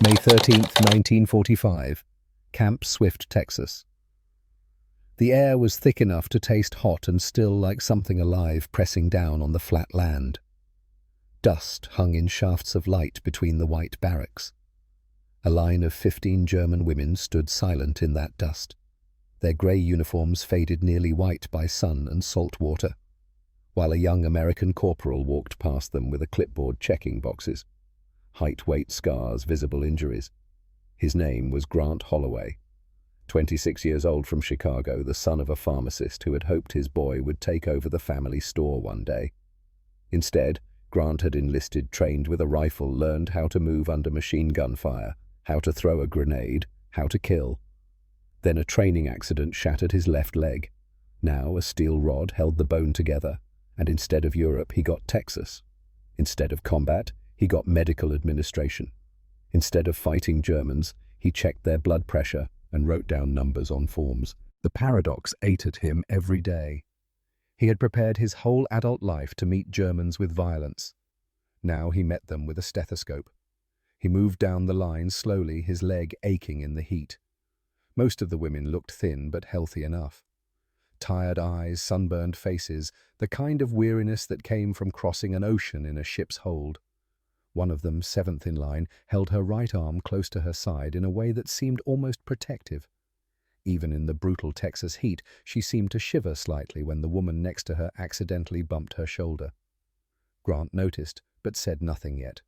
May 13th, 1945. Camp Swift, Texas. The air was thick enough to taste hot and still like something alive pressing down on the flat land. Dust hung in shafts of light between the white barracks. A line of 15 German women stood silent in that dust, their grey uniforms faded nearly white by sun and salt water, while a young American corporal walked past them with a clipboard checking boxes. Height, weight, scars, visible injuries. His name was Grant Holloway, 26 years old, from Chicago, the son of a pharmacist who had hoped his boy would take over the family store one day. Instead, Grant had enlisted, trained with a rifle, learned how to move under machine gun fire, how to throw a grenade, how to kill. Then a training accident shattered his left leg. Now a steel rod held the bone together, and instead of Europe, he got Texas. Instead of combat, he got medical administration. Instead of fighting Germans, he checked their blood pressure and wrote down numbers on forms. The paradox ate at him every day. He had prepared his whole adult life to meet Germans with violence. Now he met them with a stethoscope. He moved down the line slowly, his leg aching in the heat. Most of the women looked thin but healthy enough. Tired eyes, sunburned faces, the kind of weariness that came from crossing an ocean in a ship's hold. One of them, seventh in line, held her right arm close to her side in a way that seemed almost protective. Even in the brutal Texas heat, she seemed to shiver slightly when the woman next to her accidentally bumped her shoulder. Grant noticed, but said nothing yet.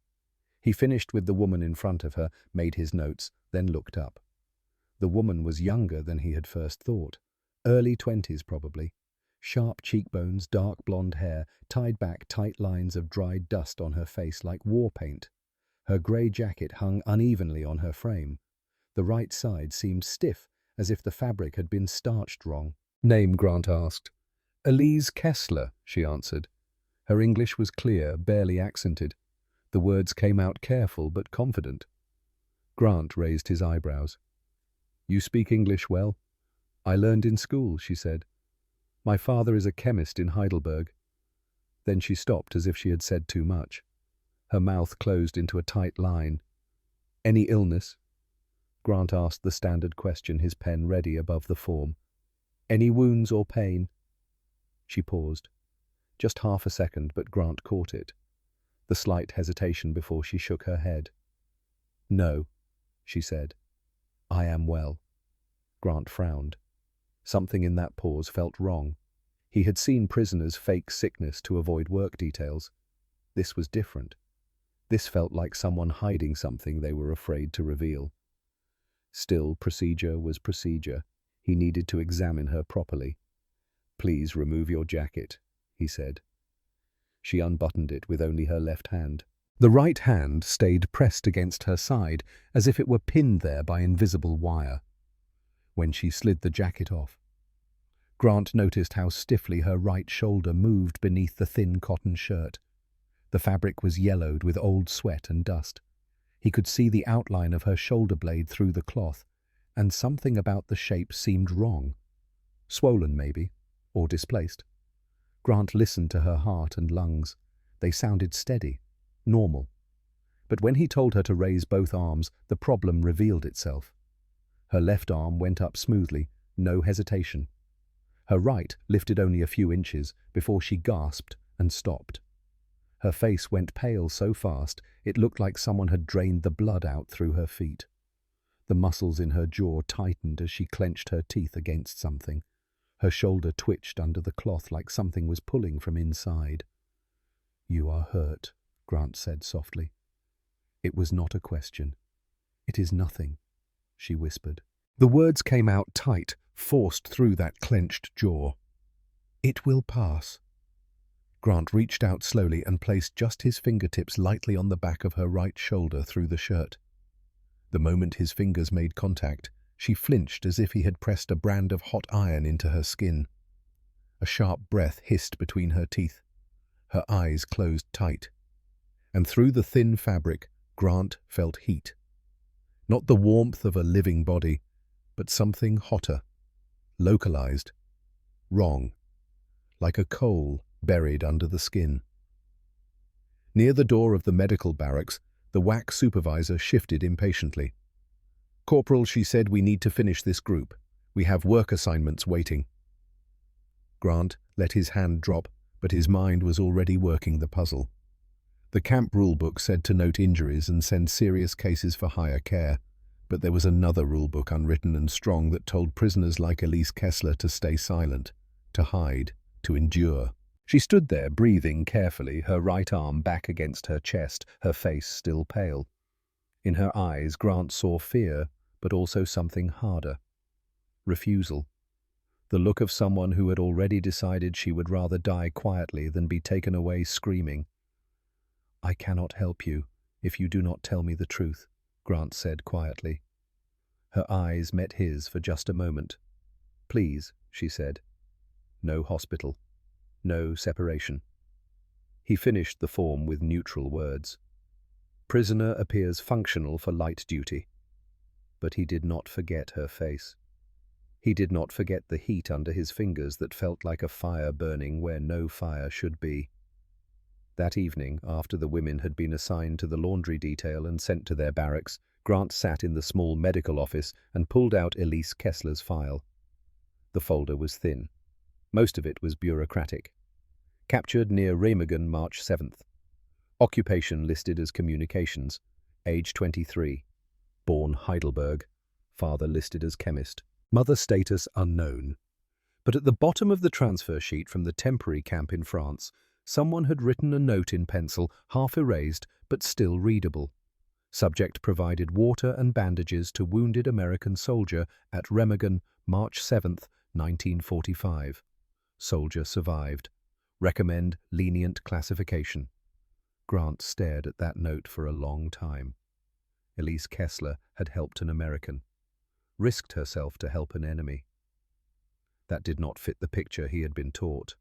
He finished with the woman in front of her, made his notes, then looked up. The woman was younger than he had first thought. Early 20s probably. Sharp cheekbones, dark blonde hair, tied back tight lines of dried dust on her face like war paint. Her grey jacket hung unevenly on her frame. The right side seemed stiff, as if the fabric had been starched wrong. "Name?" Grant asked. "Elise Kessler," she answered. Her English was clear, barely accented. The words came out careful but confident. Grant raised his eyebrows. "You speak English well?" "I learned in school," she said. "My father is a chemist in Heidelberg." Then she stopped as if she had said too much. Her mouth closed into a tight line. "Any illness?" Grant asked the standard question, his pen ready above the form. "Any wounds or pain?" She paused. Just half a second, but Grant caught it. The slight hesitation before she shook her head. "No," she said. "I am well." Grant frowned. Something in that pause felt wrong. He had seen prisoners fake sickness to avoid work details. This was different. This felt like someone hiding something they were afraid to reveal. Still, procedure was procedure. He needed to examine her properly. "Please remove your jacket," he said. She unbuttoned it with only her left hand. The right hand stayed pressed against her side, as if it were pinned there by invisible wire. When she slid the jacket off, Grant noticed how stiffly her right shoulder moved beneath the thin cotton shirt. The fabric was yellowed with old sweat and dust. He could see the outline of her shoulder blade through the cloth, and something about the shape seemed wrong. Swollen, maybe, or displaced. Grant listened to her heart and lungs. They sounded steady, normal. But when he told her to raise both arms, the problem revealed itself. Her left arm went up smoothly, no hesitation. Her right lifted only a few inches before she gasped and stopped. Her face went pale so fast it looked like someone had drained the blood out through her feet. The muscles in her jaw tightened as she clenched her teeth against something. Her shoulder twitched under the cloth like something was pulling from inside. "You are hurt," Grant said softly. "It was not a question." "It is nothing," she whispered. The words came out tight, forced through that clenched jaw. "It will pass." Grant reached out slowly and placed just his fingertips lightly on the back of her right shoulder through the shirt. The moment his fingers made contact, she flinched as if he had pressed a brand of hot iron into her skin. A sharp breath hissed between her teeth. Her eyes closed tight. And through the thin fabric, Grant felt heat. Not the warmth of a living body, but something hotter, localized, wrong, like a coal buried under the skin. Near the door of the medical barracks, The WWII supervisor shifted impatiently. "Corporal," she said, "we need to finish this group. We have work assignments waiting." Grant let his hand drop, but his mind was already working the puzzle. The camp rulebook said to note injuries and send serious cases for higher care, but there was another rulebook unwritten and strong that told prisoners like Elise Kessler to stay silent, to hide, to endure. She stood there, breathing carefully, her right arm back against her chest, her face still pale. In her eyes, Grant saw fear, but also something harder. Refusal. The look of someone who had already decided she would rather die quietly than be taken away screaming. "I cannot help you if you do not tell me the truth," Grant said quietly. Her eyes met his for just a moment. "Please," she said. "No hospital. No separation." He finished the form with neutral words. "Prisoner appears functional for light duty." But he did not forget her face. He did not forget the heat under his fingers that felt like a fire burning where no fire should be. That evening, after the women had been assigned to the laundry detail and sent to their barracks, Grant sat in the small medical office and pulled out Elise Kessler's file. The folder was thin. Most of it was bureaucratic. Captured near Remagen, March 7th. Occupation listed as communications. Age 23. Born Heidelberg. Father listed as chemist. Mother status unknown. But at the bottom of the transfer sheet from the temporary camp in France, someone had written a note in pencil, half erased but still readable. Subject provided water and bandages to wounded American soldier at Remagen, March 7th, 1945. Soldier survived. Recommend lenient classification. Grant stared at that note for a long time. Elise Kessler had helped an American. Risked herself to help an enemy. That did not fit the picture he had been taught.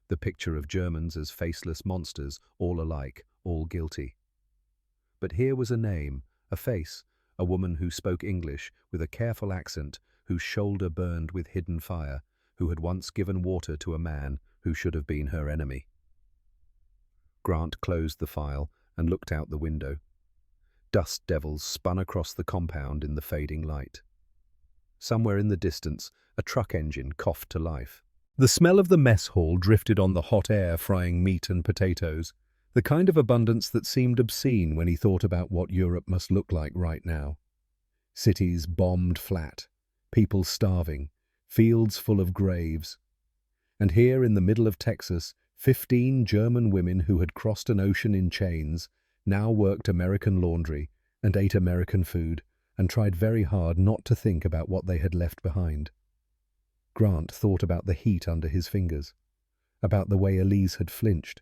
The picture of Germans as faceless monsters, all alike, all guilty. But here was a name, a face, a woman who spoke English with a careful accent, whose shoulder burned with hidden fire, who had once given water to a man who should have been her enemy. Grant closed the file and looked out the window. Dust devils spun across the compound in the fading light. Somewhere in the distance, a truck engine coughed to life. The smell of the mess hall drifted on the hot air, frying meat and potatoes, the kind of abundance that seemed obscene when he thought about what Europe must look like right now. Cities bombed flat, people starving, fields full of graves. And here in the middle of Texas, 15 German women who had crossed an ocean in chains now worked American laundry and ate American food and tried very hard not to think about what they had left behind. Grant thought about the heat under his fingers, about the way Elise had flinched,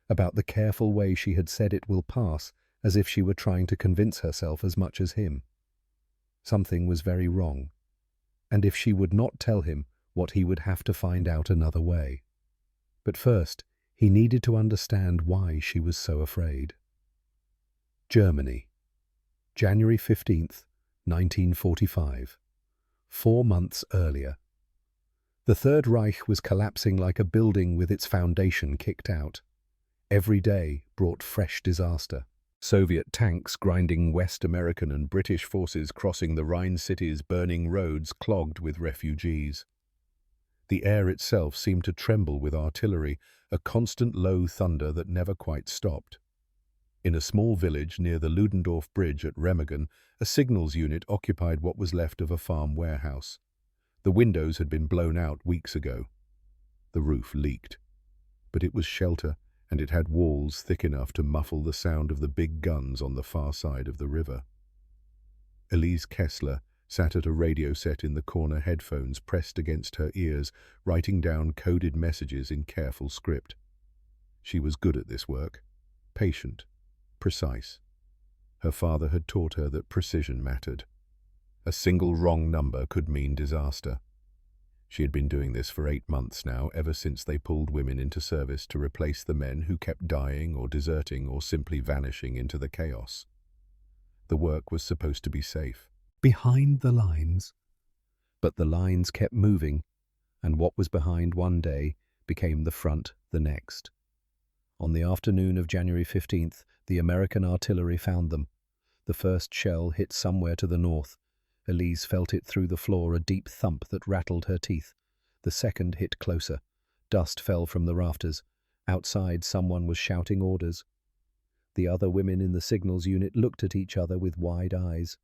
about the careful way she had said it will pass, as if she were trying to convince herself as much as him. Something was very wrong, and if she would not tell him, what he would have to find out another way. But first, he needed to understand why she was so afraid. Germany, January 15th, 1945. 4 months earlier. The Third Reich was collapsing like a building with its foundation kicked out. Every day brought fresh disaster. Soviet tanks grinding West American and British forces crossing the Rhine cities, burning roads clogged with refugees. The air itself seemed to tremble with artillery, a constant low thunder that never quite stopped. In a small village near the Ludendorff Bridge at Remagen, a signals unit occupied what was left of a farm warehouse. The windows had been blown out weeks ago. The roof leaked. But it was shelter, and it had walls thick enough to muffle the sound of the big guns on the far side of the river. Elise Kessler sat at a radio set in the corner, headphones pressed against her ears, writing down coded messages in careful script. She was good at this work, patient, precise. Her father had taught her that precision mattered. A single wrong number could mean disaster. She had been doing this for 8 months now, ever since they pulled women into service to replace the men who kept dying or deserting or simply vanishing into the chaos. The work was supposed to be safe, behind the lines. But the lines kept moving, and what was behind one day became the front the next. On the afternoon of January 15th, the American artillery found them. The first shell hit somewhere to the north. Elise felt it through the floor, a deep thump that rattled her teeth. The second hit closer. Dust fell from the rafters. Outside, someone was shouting orders. The other women in the signals unit looked at each other with wide eyes.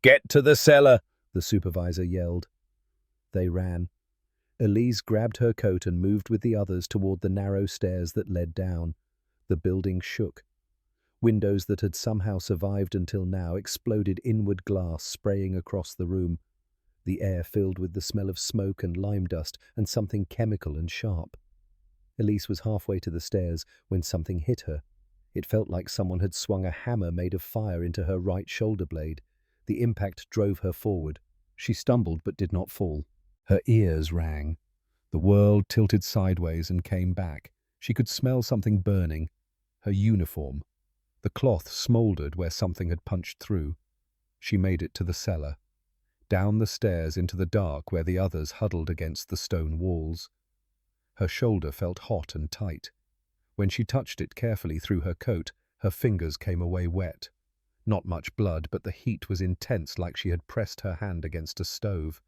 "Get to the cellar!" the supervisor yelled. They ran. Elise grabbed her coat and moved with the others toward the narrow stairs that led down. The building shook. Windows that had somehow survived until now exploded inward, glass spraying across the room. The air filled with the smell of smoke and lime dust and something chemical and sharp. Elise was halfway to the stairs when something hit her. It felt like someone had swung a hammer made of fire into her right shoulder blade. The impact drove her forward. She stumbled but did not fall. Her ears rang. The world tilted sideways and came back. She could smell something burning. Her uniform. The cloth smoldered where something had punched through. She made it to the cellar. Down the stairs into the dark where the others huddled against the stone walls. Her shoulder felt hot and tight. When she touched it carefully through her coat, her fingers came away wet. Not much blood, but the heat was intense, like she had pressed her hand against a stove.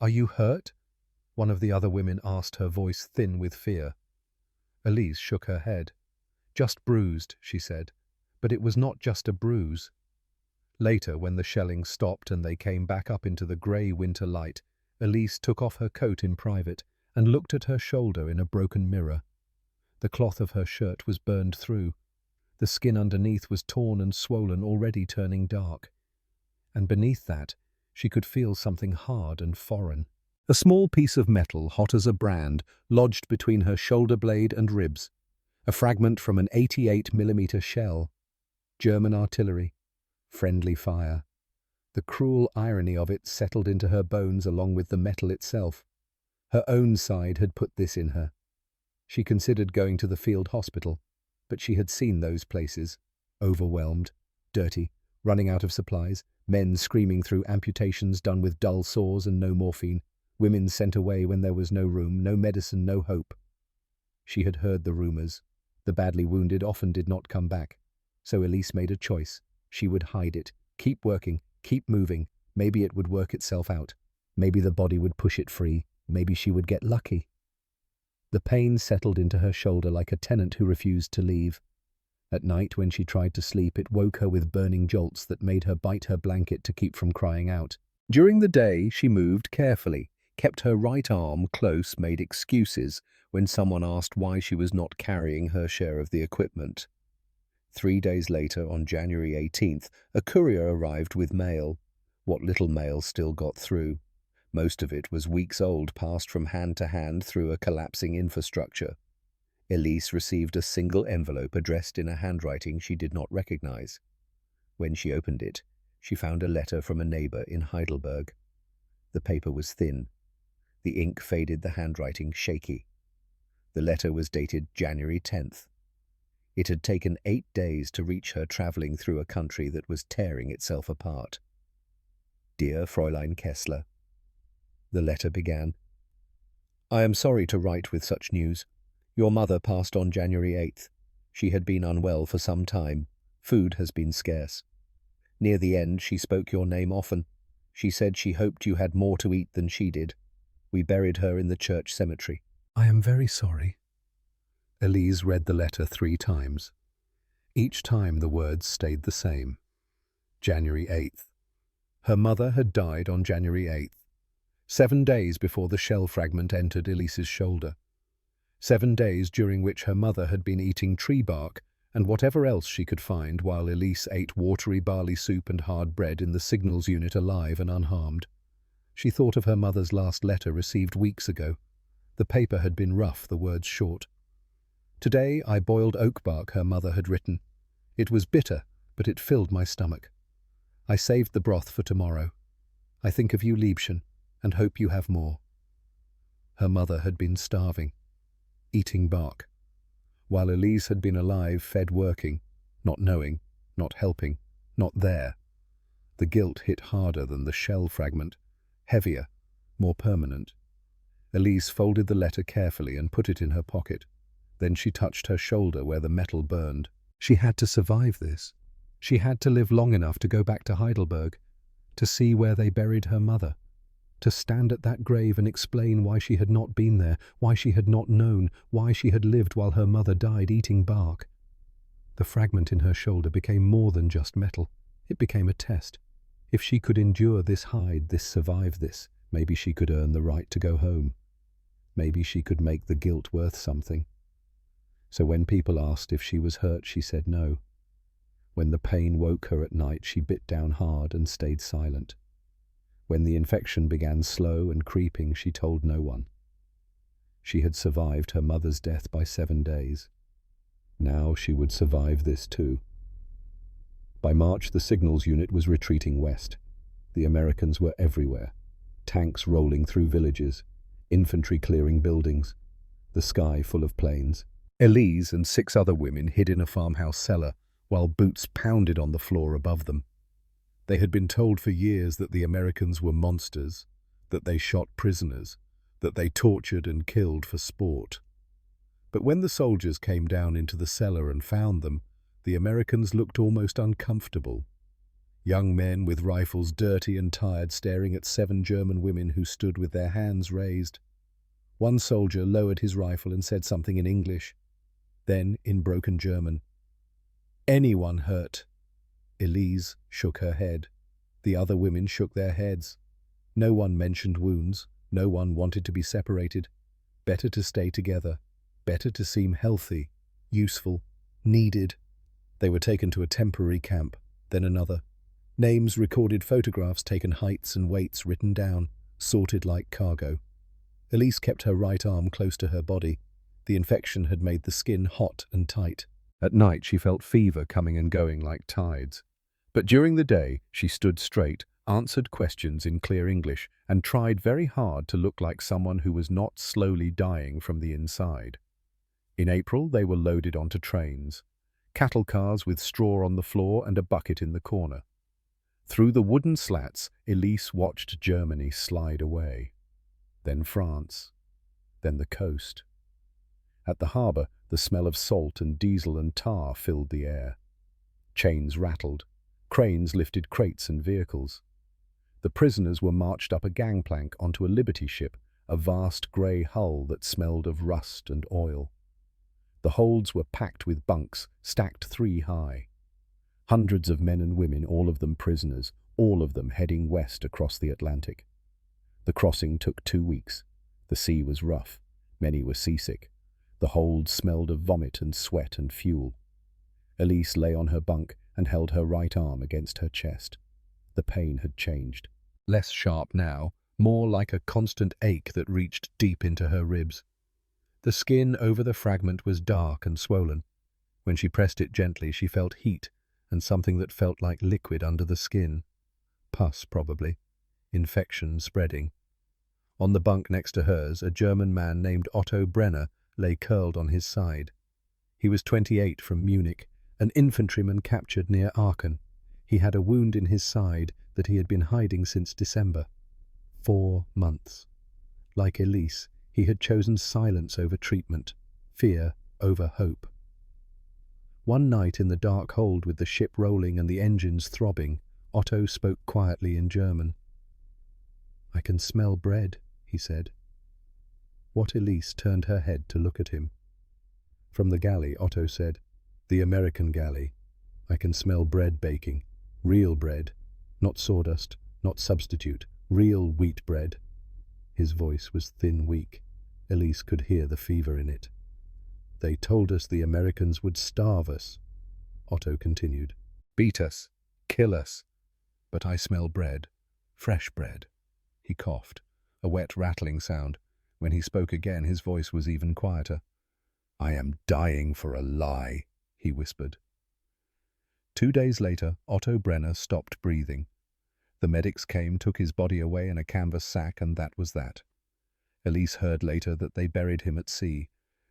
"Are you hurt?" one of the other women asked, her voice thin with fear. Elise shook her head. "Just bruised," she said. But it was not just a bruise. Later, when the shelling stopped and they came back up into the grey winter light, Elise took off her coat in private and looked at her shoulder in a broken mirror. The cloth of her shirt was burned through. The skin underneath was torn and swollen, already turning dark. And beneath that, she could feel something hard and foreign. A small piece of metal, hot as a brand, lodged between her shoulder blade and ribs. A fragment from an 88mm shell. German artillery. Friendly fire. The cruel irony of it settled into her bones along with the metal itself. Her own side had put this in her. She considered going to the field hospital, but she had seen those places. Overwhelmed, dirty, running out of supplies, men screaming through amputations done with dull saws and no morphine, women sent away when there was no room, no medicine, no hope. She had heard the rumors. The badly wounded often did not come back. So Elise made a choice. She would hide it, keep working, keep moving. Maybe it would work itself out. Maybe the body would push it free. Maybe she would get lucky. The pain settled into her shoulder like a tenant who refused to leave. At night, when she tried to sleep, it woke her with burning jolts that made her bite her blanket to keep from crying out. During the day, she moved carefully, kept her right arm close, made excuses when someone asked why she was not carrying her share of the equipment. 3 days later, on January 18th, a courier arrived with mail. What little mail still got through. Most of it was weeks old, passed from hand to hand through a collapsing infrastructure. Elise received a single envelope addressed in a handwriting she did not recognize. When she opened it, she found a letter from a neighbor in Heidelberg. The paper was thin. The ink faded, the handwriting shaky. The letter was dated January 10th. It had taken 8 days to reach her, traveling through a country that was tearing itself apart. "Dear Fräulein Kessler," the letter began. "I am sorry to write with such news. Your mother passed on January 8th. She had been unwell for some time. Food has been scarce. Near the end, she spoke your name often. She said she hoped you had more to eat than she did. We buried her in the church cemetery." "I am very sorry." Elise read the letter 3 times. Each time the words stayed the same. January 8th. Her mother had died on January 8th. 7 days before the shell fragment entered Elise's shoulder. 7 days during which her mother had been eating tree bark and whatever else she could find, while Elise ate watery barley soup and hard bread in the signals unit, alive and unharmed. She thought of her mother's last letter received weeks ago. The paper had been rough, the words short. "Today I boiled oak bark," her mother had written. "It was bitter, but it filled my stomach. I saved the broth for tomorrow. I think of you, Liebchen, and hope you have more." Her mother had been starving, eating bark, while Elise had been alive, fed, working, not knowing, not helping, not there. The guilt hit harder than the shell fragment, heavier, more permanent. Elise folded the letter carefully and put it in her pocket. Then she touched her shoulder where the metal burned. She had to survive this. She had to live long enough to go back to Heidelberg, to see where they buried her mother, to stand at that grave and explain why she had not been there, why she had not known, why she had lived while her mother died eating bark. The fragment in her shoulder became more than just metal. It became a test. If she could endure this, hide this, survive this, maybe she could earn the right to go home. Maybe she could make the guilt worth something. So when people asked if she was hurt, she said no. When the pain woke her at night, she bit down hard and stayed silent. When the infection began slow and creeping, she told no one. She had survived her mother's death by 7 days. Now she would survive this too. By March, the signals unit was retreating west. The Americans were everywhere. Tanks rolling through villages, infantry clearing buildings, the sky full of planes. Elise and 6 other women hid in a farmhouse cellar while boots pounded on the floor above them. They had been told for years that the Americans were monsters, that they shot prisoners, that they tortured and killed for sport. But when the soldiers came down into the cellar and found them, the Americans looked almost uncomfortable. Young men with rifles dirty and tired staring at 7 German women who stood with their hands raised. One soldier lowered his rifle and said something in English. Then, in broken German, "Anyone hurt?" Elise shook her head. The other women shook their heads. No one mentioned wounds. No one wanted to be separated. Better to stay together. Better to seem healthy, useful, needed. They were taken to a temporary camp, then another. Names recorded, photographs taken, heights and weights written down, sorted like cargo. Elise kept her right arm close to her body. The infection had made the skin hot and tight. At night she felt fever coming and going like tides. But during the day she stood straight, answered questions in clear English, and tried very hard to look like someone who was not slowly dying from the inside. In April they were loaded onto trains, cattle cars with straw on the floor and a bucket in the corner. Through the wooden slats, Elise watched Germany slide away. Then France. Then the coast. At the harbour, the smell of salt and diesel and tar filled the air. Chains rattled. Cranes lifted crates and vehicles. The prisoners were marched up a gangplank onto a Liberty ship, a vast grey hull that smelled of rust and oil. The holds were packed with bunks, stacked 3 high. Hundreds of men and women, all of them prisoners, all of them heading west across the Atlantic. The crossing took 2 weeks. The sea was rough. Many were seasick. The hold smelled of vomit and sweat and fuel. Elise lay on her bunk and held her right arm against her chest. The pain had changed. Less sharp now, more like a constant ache that reached deep into her ribs. The skin over the fragment was dark and swollen. When she pressed it gently, she felt heat and something that felt like liquid under the skin. Pus, probably. Infection spreading. On the bunk next to hers, a German man named Otto Brenner lay curled on his side. He was 28, from Munich, an infantryman captured near Aachen. He had a wound in his side that he had been hiding since December. 4 months. Like Elise, he had chosen silence over treatment, fear over hope. One night in the dark hold with the ship rolling and the engines throbbing, Otto spoke quietly in German. "I can smell bread," he said. What Elise turned her head to look at him. From the galley, Otto said, "The American galley. I can smell bread baking. Real bread. Not sawdust, not substitute. Real wheat bread." His voice was thin, weak. Elise could hear the fever in it. "They told us the Americans would starve us," Otto continued. "Beat us. Kill us. But I smell bread. Fresh bread." He coughed, a wet rattling sound. When he spoke again, his voice was even quieter. "I am dying for a lie," he whispered. 2 days later, Otto Brenner stopped breathing. The medics came, took his body away in a canvas sack, and that was that. Elise heard later that they buried him at sea,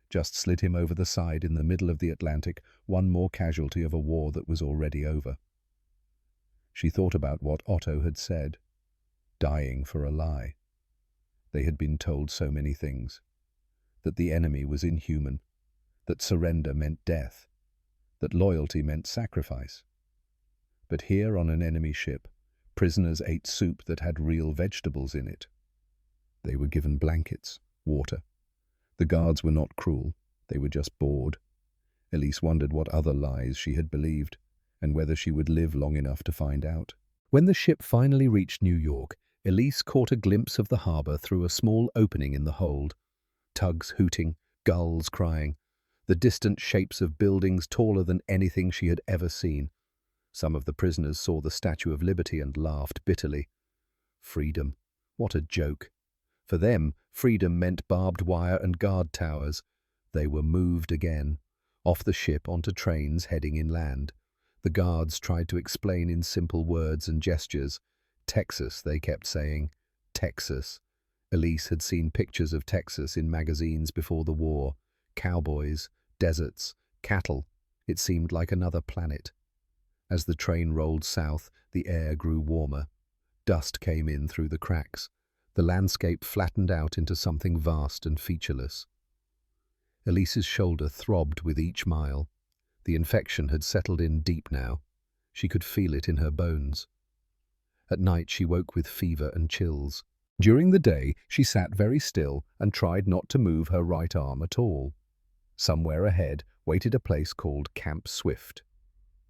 just slid him over the side in the middle of the Atlantic, one more casualty of a war that was already over. She thought about what Otto had said. Dying for a lie. They had been told so many things. That the enemy was inhuman. that surrender meant death, that loyalty meant sacrifice. But here on an enemy ship, prisoners ate soup that had real vegetables in it. They were given blankets, water. The guards were not cruel, they were just bored. Elise wondered what other lies she had believed, and whether she would live long enough to find out. When the ship finally reached New York, Elise caught a glimpse of the harbor through a small opening in the hold. Tugs hooting, gulls crying, the distant shapes of buildings taller than anything she had ever seen. Some of the prisoners saw the Statue of Liberty and laughed bitterly. Freedom. What a joke. For them, freedom meant barbed wire and guard towers. They were moved again, off the ship onto trains heading inland. The guards tried to explain in simple words and gestures. Texas, they kept saying. Texas. Elise had seen pictures of Texas in magazines before the war. Cowboys, deserts, cattle. It seemed like another planet. As the train rolled south, the air grew warmer. Dust came in through the cracks. The landscape flattened out into something vast and featureless. Elise's shoulder throbbed with each mile. The infection had settled in deep now. She could feel it in her bones. At night she woke with fever and chills. During the day she sat very still and tried not to move her right arm at all. Somewhere ahead waited a place called Camp Swift,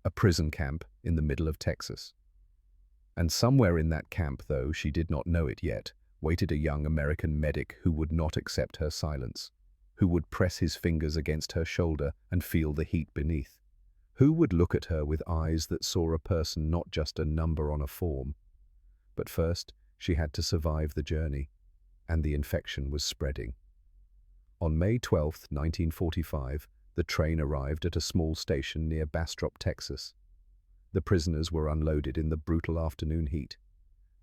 a prison camp in the middle of Texas. And somewhere in that camp, though she did not know it yet, waited a young American medic who would not accept her silence, who would press his fingers against her shoulder and feel the heat beneath, who would look at her with eyes that saw a person, not just a number on a form. But first, she had to survive the journey, and the infection was spreading. On May 12, 1945, the train arrived at a small station near Bastrop, Texas. The prisoners were unloaded in the brutal afternoon heat.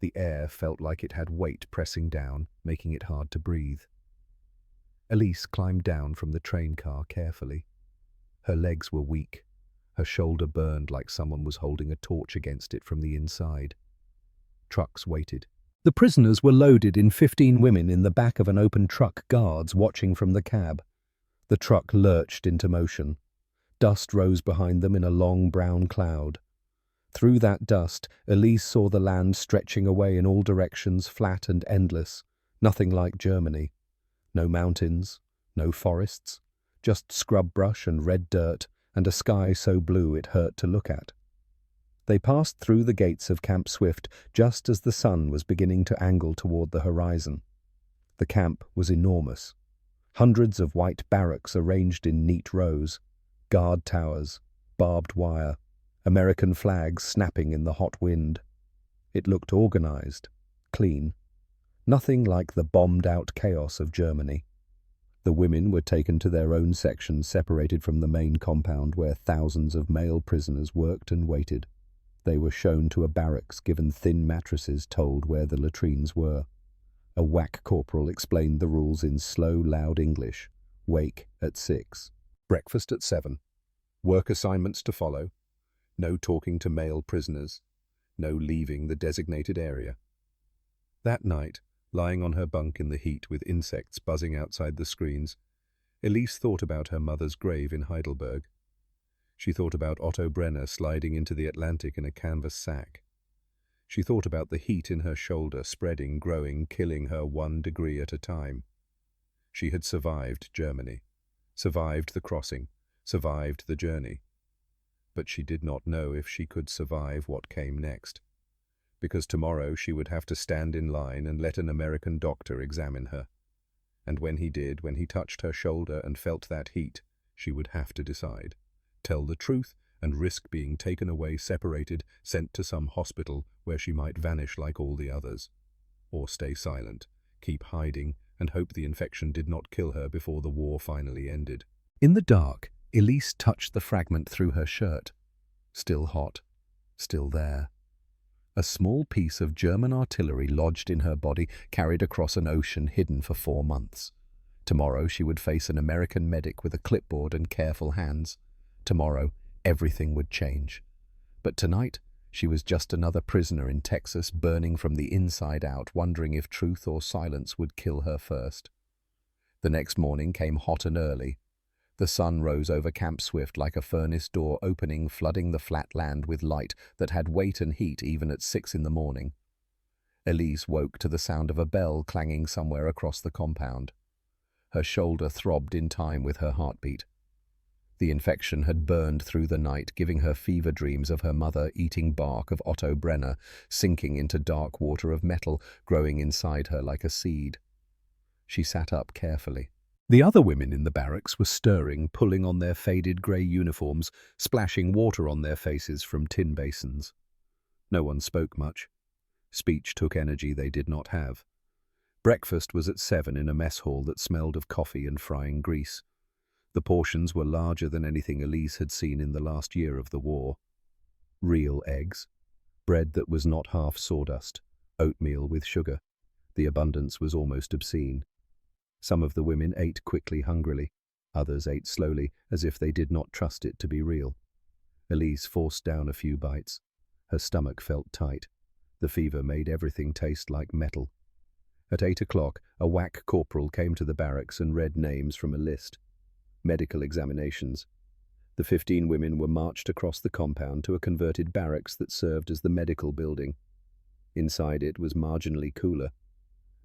The air felt like it had weight pressing down, making it hard to breathe. Elise climbed down from the train car carefully. Her legs were weak. Her shoulder burned like someone was holding a torch against it from the inside. Trucks waited. The prisoners were loaded in 15 women in the back of an open truck, guards watching from the cab. The truck lurched into motion. Dust rose behind them in a long brown cloud. Through that dust, Elise saw the land stretching away in all directions, flat and endless, nothing like Germany. No mountains, no forests, just scrub brush and red dirt, and a sky so blue it hurt to look at. They passed through the gates of Camp Swift just as the sun was beginning to angle toward the horizon. The camp was enormous. Hundreds of white barracks arranged in neat rows, guard towers, barbed wire, American flags snapping in the hot wind. It looked organized, clean. Nothing like the bombed-out chaos of Germany. The women were taken to their own sections separated from the main compound where thousands of male prisoners worked and waited. They were shown to a barracks, given thin mattresses, told where the latrines were. A WAC corporal explained the rules in slow, loud English. Wake at 6. Breakfast at 7. Work assignments to follow. No talking to male prisoners. No leaving the designated area. That night, lying on her bunk in the heat with insects buzzing outside the screens, Elise thought about her mother's grave in Heidelberg. She thought about Otto Brenner sliding into the Atlantic in a canvas sack. She thought about the heat in her shoulder, spreading, growing, killing her 1 degree at a time. She had survived Germany, survived the crossing, survived the journey. But she did not know if she could survive what came next, because tomorrow she would have to stand in line and let an American doctor examine her. And when he did, when he touched her shoulder and felt that heat, she would have to decide. Tell the truth and risk being taken away, separated, sent to some hospital where she might vanish like all the others. Or stay silent, keep hiding, and hope the infection did not kill her before the war finally ended. In the dark, Elise touched the fragment through her shirt. Still hot, still there. A small piece of German artillery lodged in her body, carried across an ocean, hidden for 4 months. Tomorrow she would face an American medic with a clipboard and careful hands. Tomorrow, everything would change. But tonight, she was just another prisoner in Texas, burning from the inside out, wondering if truth or silence would kill her first. The next morning came hot and early. The sun rose over Camp Swift like a furnace door opening, flooding the flat land with light that had weight and heat even at 6 in the morning. Elise woke to the sound of a bell clanging somewhere across the compound. Her shoulder throbbed in time with her heartbeat. The infection had burned through the night, giving her fever dreams of her mother eating bark of Otto Brenner, sinking into dark water of metal, growing inside her like a seed. She sat up carefully. The other women in the barracks were stirring, pulling on their faded grey uniforms, splashing water on their faces from tin basins. No one spoke much. Speech took energy they did not have. Breakfast was at 7 in a mess hall that smelled of coffee and frying grease. The portions were larger than anything Elise had seen in the last year of the war. Real eggs, bread that was not half sawdust, oatmeal with sugar. The abundance was almost obscene. Some of the women ate quickly, hungrily. Others ate slowly, as if they did not trust it to be real. Elise forced down a few bites. Her stomach felt tight. The fever made everything taste like metal. At 8 o'clock, a WWII corporal came to the barracks and read names from a list. Medical examinations. The 15 women were marched across the compound to a converted barracks that served as the medical building. Inside it was marginally cooler.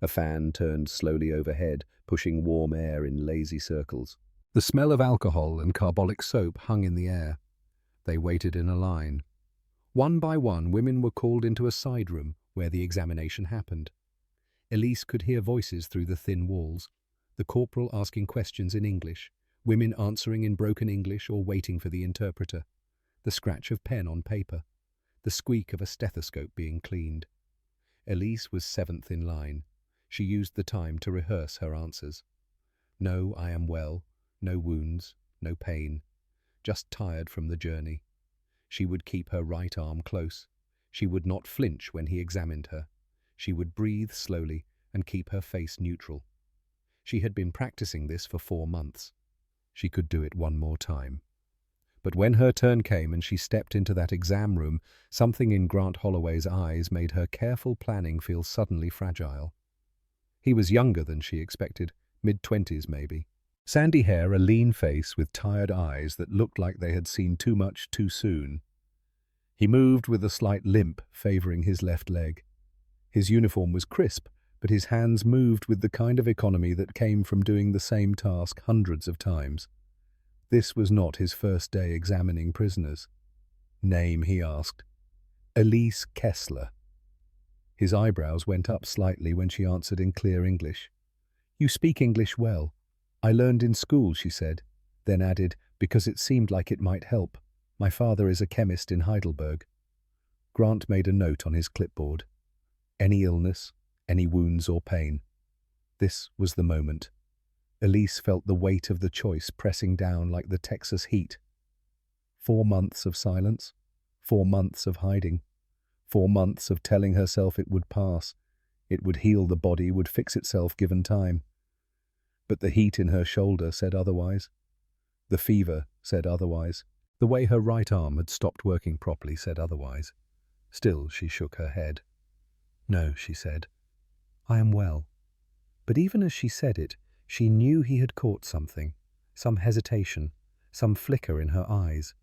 A fan turned slowly overhead, pushing warm air in lazy circles. The smell of alcohol and carbolic soap hung in the air. They waited in a line. One by one, women were called into a side room where the examination happened. Elise could hear voices through the thin walls, the corporal asking questions in English, women answering in broken English or waiting for the interpreter, the scratch of pen on paper, the squeak of a stethoscope being cleaned. Elise was 7th in line. She used the time to rehearse her answers. No, I am well. No wounds. No pain. Just tired from the journey. She would keep her right arm close. She would not flinch when he examined her. She would breathe slowly and keep her face neutral. She had been practicing this for 4 months. She could do it one more time. But when her turn came and she stepped into that exam room, something in Grant Holloway's eyes made her careful planning feel suddenly fragile. He was younger than she expected, mid-20s maybe. Sandy hair, a lean face with tired eyes that looked like they had seen too much too soon. He moved with a slight limp, favoring his left leg. His uniform was crisp, but his hands moved with the kind of economy that came from doing the same task hundreds of times. This was not his first day examining prisoners. Name, he asked. Elise Kessler. His eyebrows went up slightly when she answered in clear English. You speak English well. I learned in school, she said, then added, because it seemed like it might help. My father is a chemist in Heidelberg. Grant made a note on his clipboard. Any illness, any wounds or pain. This was the moment. Elise felt the weight of the choice pressing down like the Texas heat. 4 months of silence, 4 months of hiding, 4 months of telling herself it would pass, it would heal, the body would fix itself given time. But the heat in her shoulder said otherwise. The fever said otherwise. The way her right arm had stopped working properly said otherwise. Still, she shook her head. No, she said. I am well. But even as she said it, she knew he had caught something, some hesitation, some flicker in her eyes.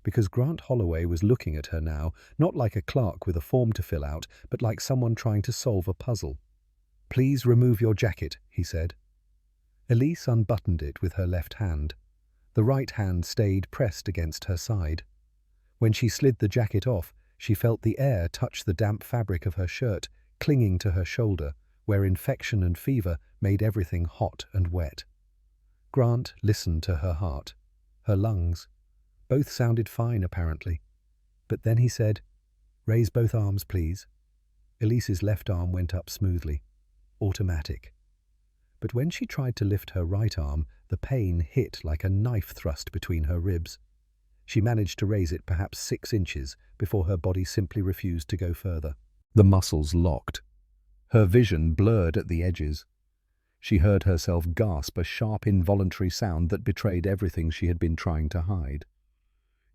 Because Grant Holloway was looking at her now, not like a clerk with a form to fill out, but like someone trying to solve a puzzle. Please remove your jacket, he said. Elise unbuttoned it with her left hand. The right hand stayed pressed against her side. When she slid the jacket off, she felt the air touch the damp fabric of her shirt, clinging to her shoulder, where infection and fever made everything hot and wet. Grant listened to her heart, her lungs. Both sounded fine, apparently. But then he said, Raise both arms, please. Elise's left arm went up smoothly. Automatic. But when she tried to lift her right arm, the pain hit like a knife thrust between her ribs. She managed to raise it perhaps 6 inches before her body simply refused to go further. The muscles locked. Her vision blurred at the edges. She heard herself gasp a sharp involuntary sound that betrayed everything she had been trying to hide.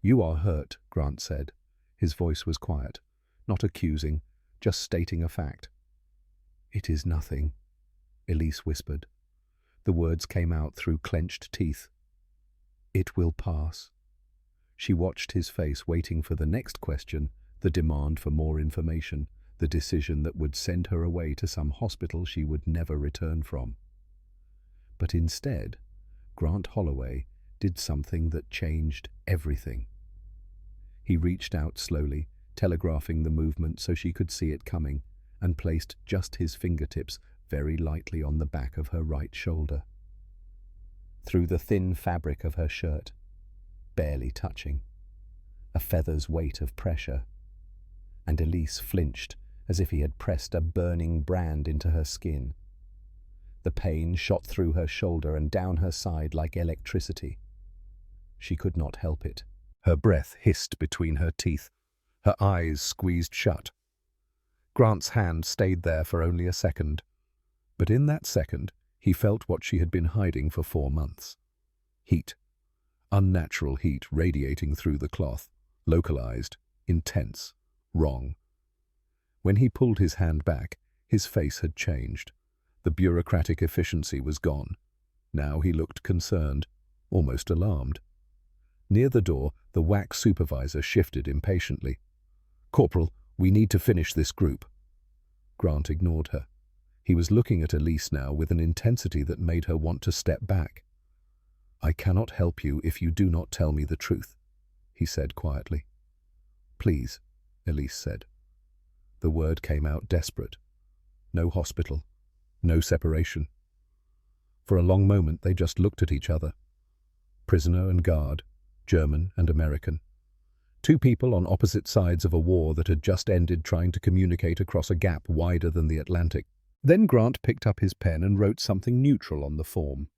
You are hurt, Grant said. His voice was quiet, not accusing, just stating a fact. It is nothing, Elise whispered. The words came out through clenched teeth. It will pass. She watched his face, waiting for the next question, the demand for more information, the decision that would send her away to some hospital she would never return from. But instead, Grant Holloway did something that changed everything. He reached out slowly, telegraphing the movement so she could see it coming, and placed just his fingertips very lightly on the back of her right shoulder. Through the thin fabric of her shirt, barely touching, a feather's weight of pressure, and Elise flinched as if he had pressed a burning brand into her skin. The pain shot through her shoulder and down her side like electricity. She could not help it. Her breath hissed between her teeth, her eyes squeezed shut. Grant's hand stayed there for only a second, but in that second he felt what she had been hiding for 4 months. Heat. Unnatural heat radiating through the cloth, localized, intense, wrong. When he pulled his hand back, his face had changed. The bureaucratic efficiency was gone. Now he looked concerned, almost alarmed. Near the door, the WWII supervisor shifted impatiently. "Corporal, we need to finish this group." Grant ignored her. He was looking at Elise now with an intensity that made her want to step back. "I cannot help you if you do not tell me the truth," he said quietly. "Please," Elise said. The word came out desperate. No hospital. No separation. For a long moment they just looked at each other. Prisoner and guard, German and American. 2 people on opposite sides of a war that had just ended, trying to communicate across a gap wider than the Atlantic. Then Grant picked up his pen and wrote something neutral on the form.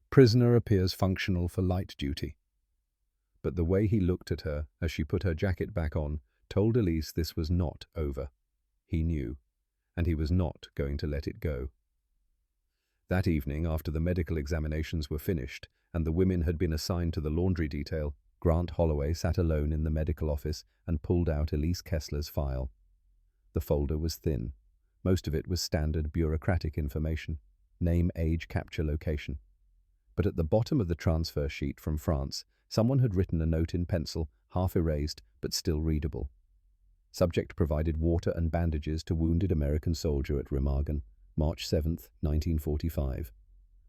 "Prisoner appears functional for light duty." But the way he looked at her as she put her jacket back on told Elise this was not over. He knew, and he was not going to let it go. That evening, after the medical examinations were finished and the women had been assigned to the laundry detail, Grant Holloway sat alone in the medical office and pulled out Elise Kessler's file. The folder was thin. Most of it was standard bureaucratic information: name, age, capture location. But at the bottom of the transfer sheet from France, someone had written a note in pencil, half erased but still readable. Subject provided water and bandages to wounded American soldier at Remagen, March 7, 1945.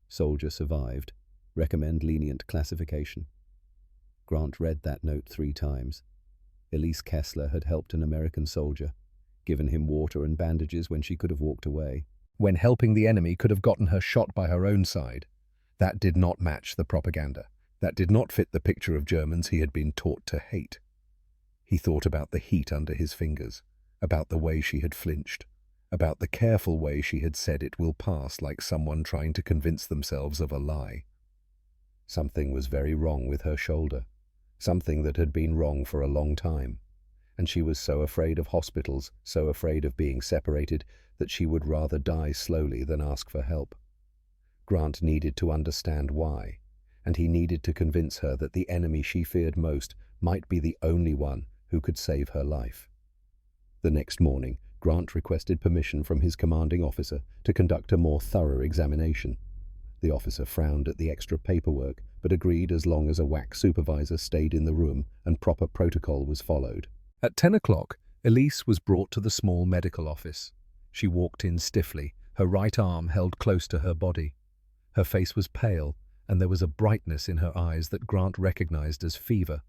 Soldier survived. Recommend lenient classification. Grant read that note 3 times. Elise Kessler had helped an American soldier, given him water and bandages when she could have walked away, when helping the enemy could have gotten her shot by her own side. That did not match the propaganda. That did not fit the picture of Germans he had been taught to hate. He thought about the heat under his fingers, about the way she had flinched, about the careful way she had said "it will pass," like someone trying to convince themselves of a lie. Something was very wrong with her shoulder, something that had been wrong for a long time, and she was so afraid of hospitals, so afraid of being separated, that she would rather die slowly than ask for help. Grant needed to understand why, and he needed to convince her that the enemy she feared most might be the only one who could save her life. The next morning, Grant requested permission from his commanding officer to conduct a more thorough examination. The officer frowned at the extra paperwork, but agreed as long as a WWII supervisor stayed in the room and proper protocol was followed. At 10 o'clock, Elise was brought to the small medical office. She walked in stiffly, her right arm held close to her body. Her face was pale, and there was a brightness in her eyes that Grant recognized as fever.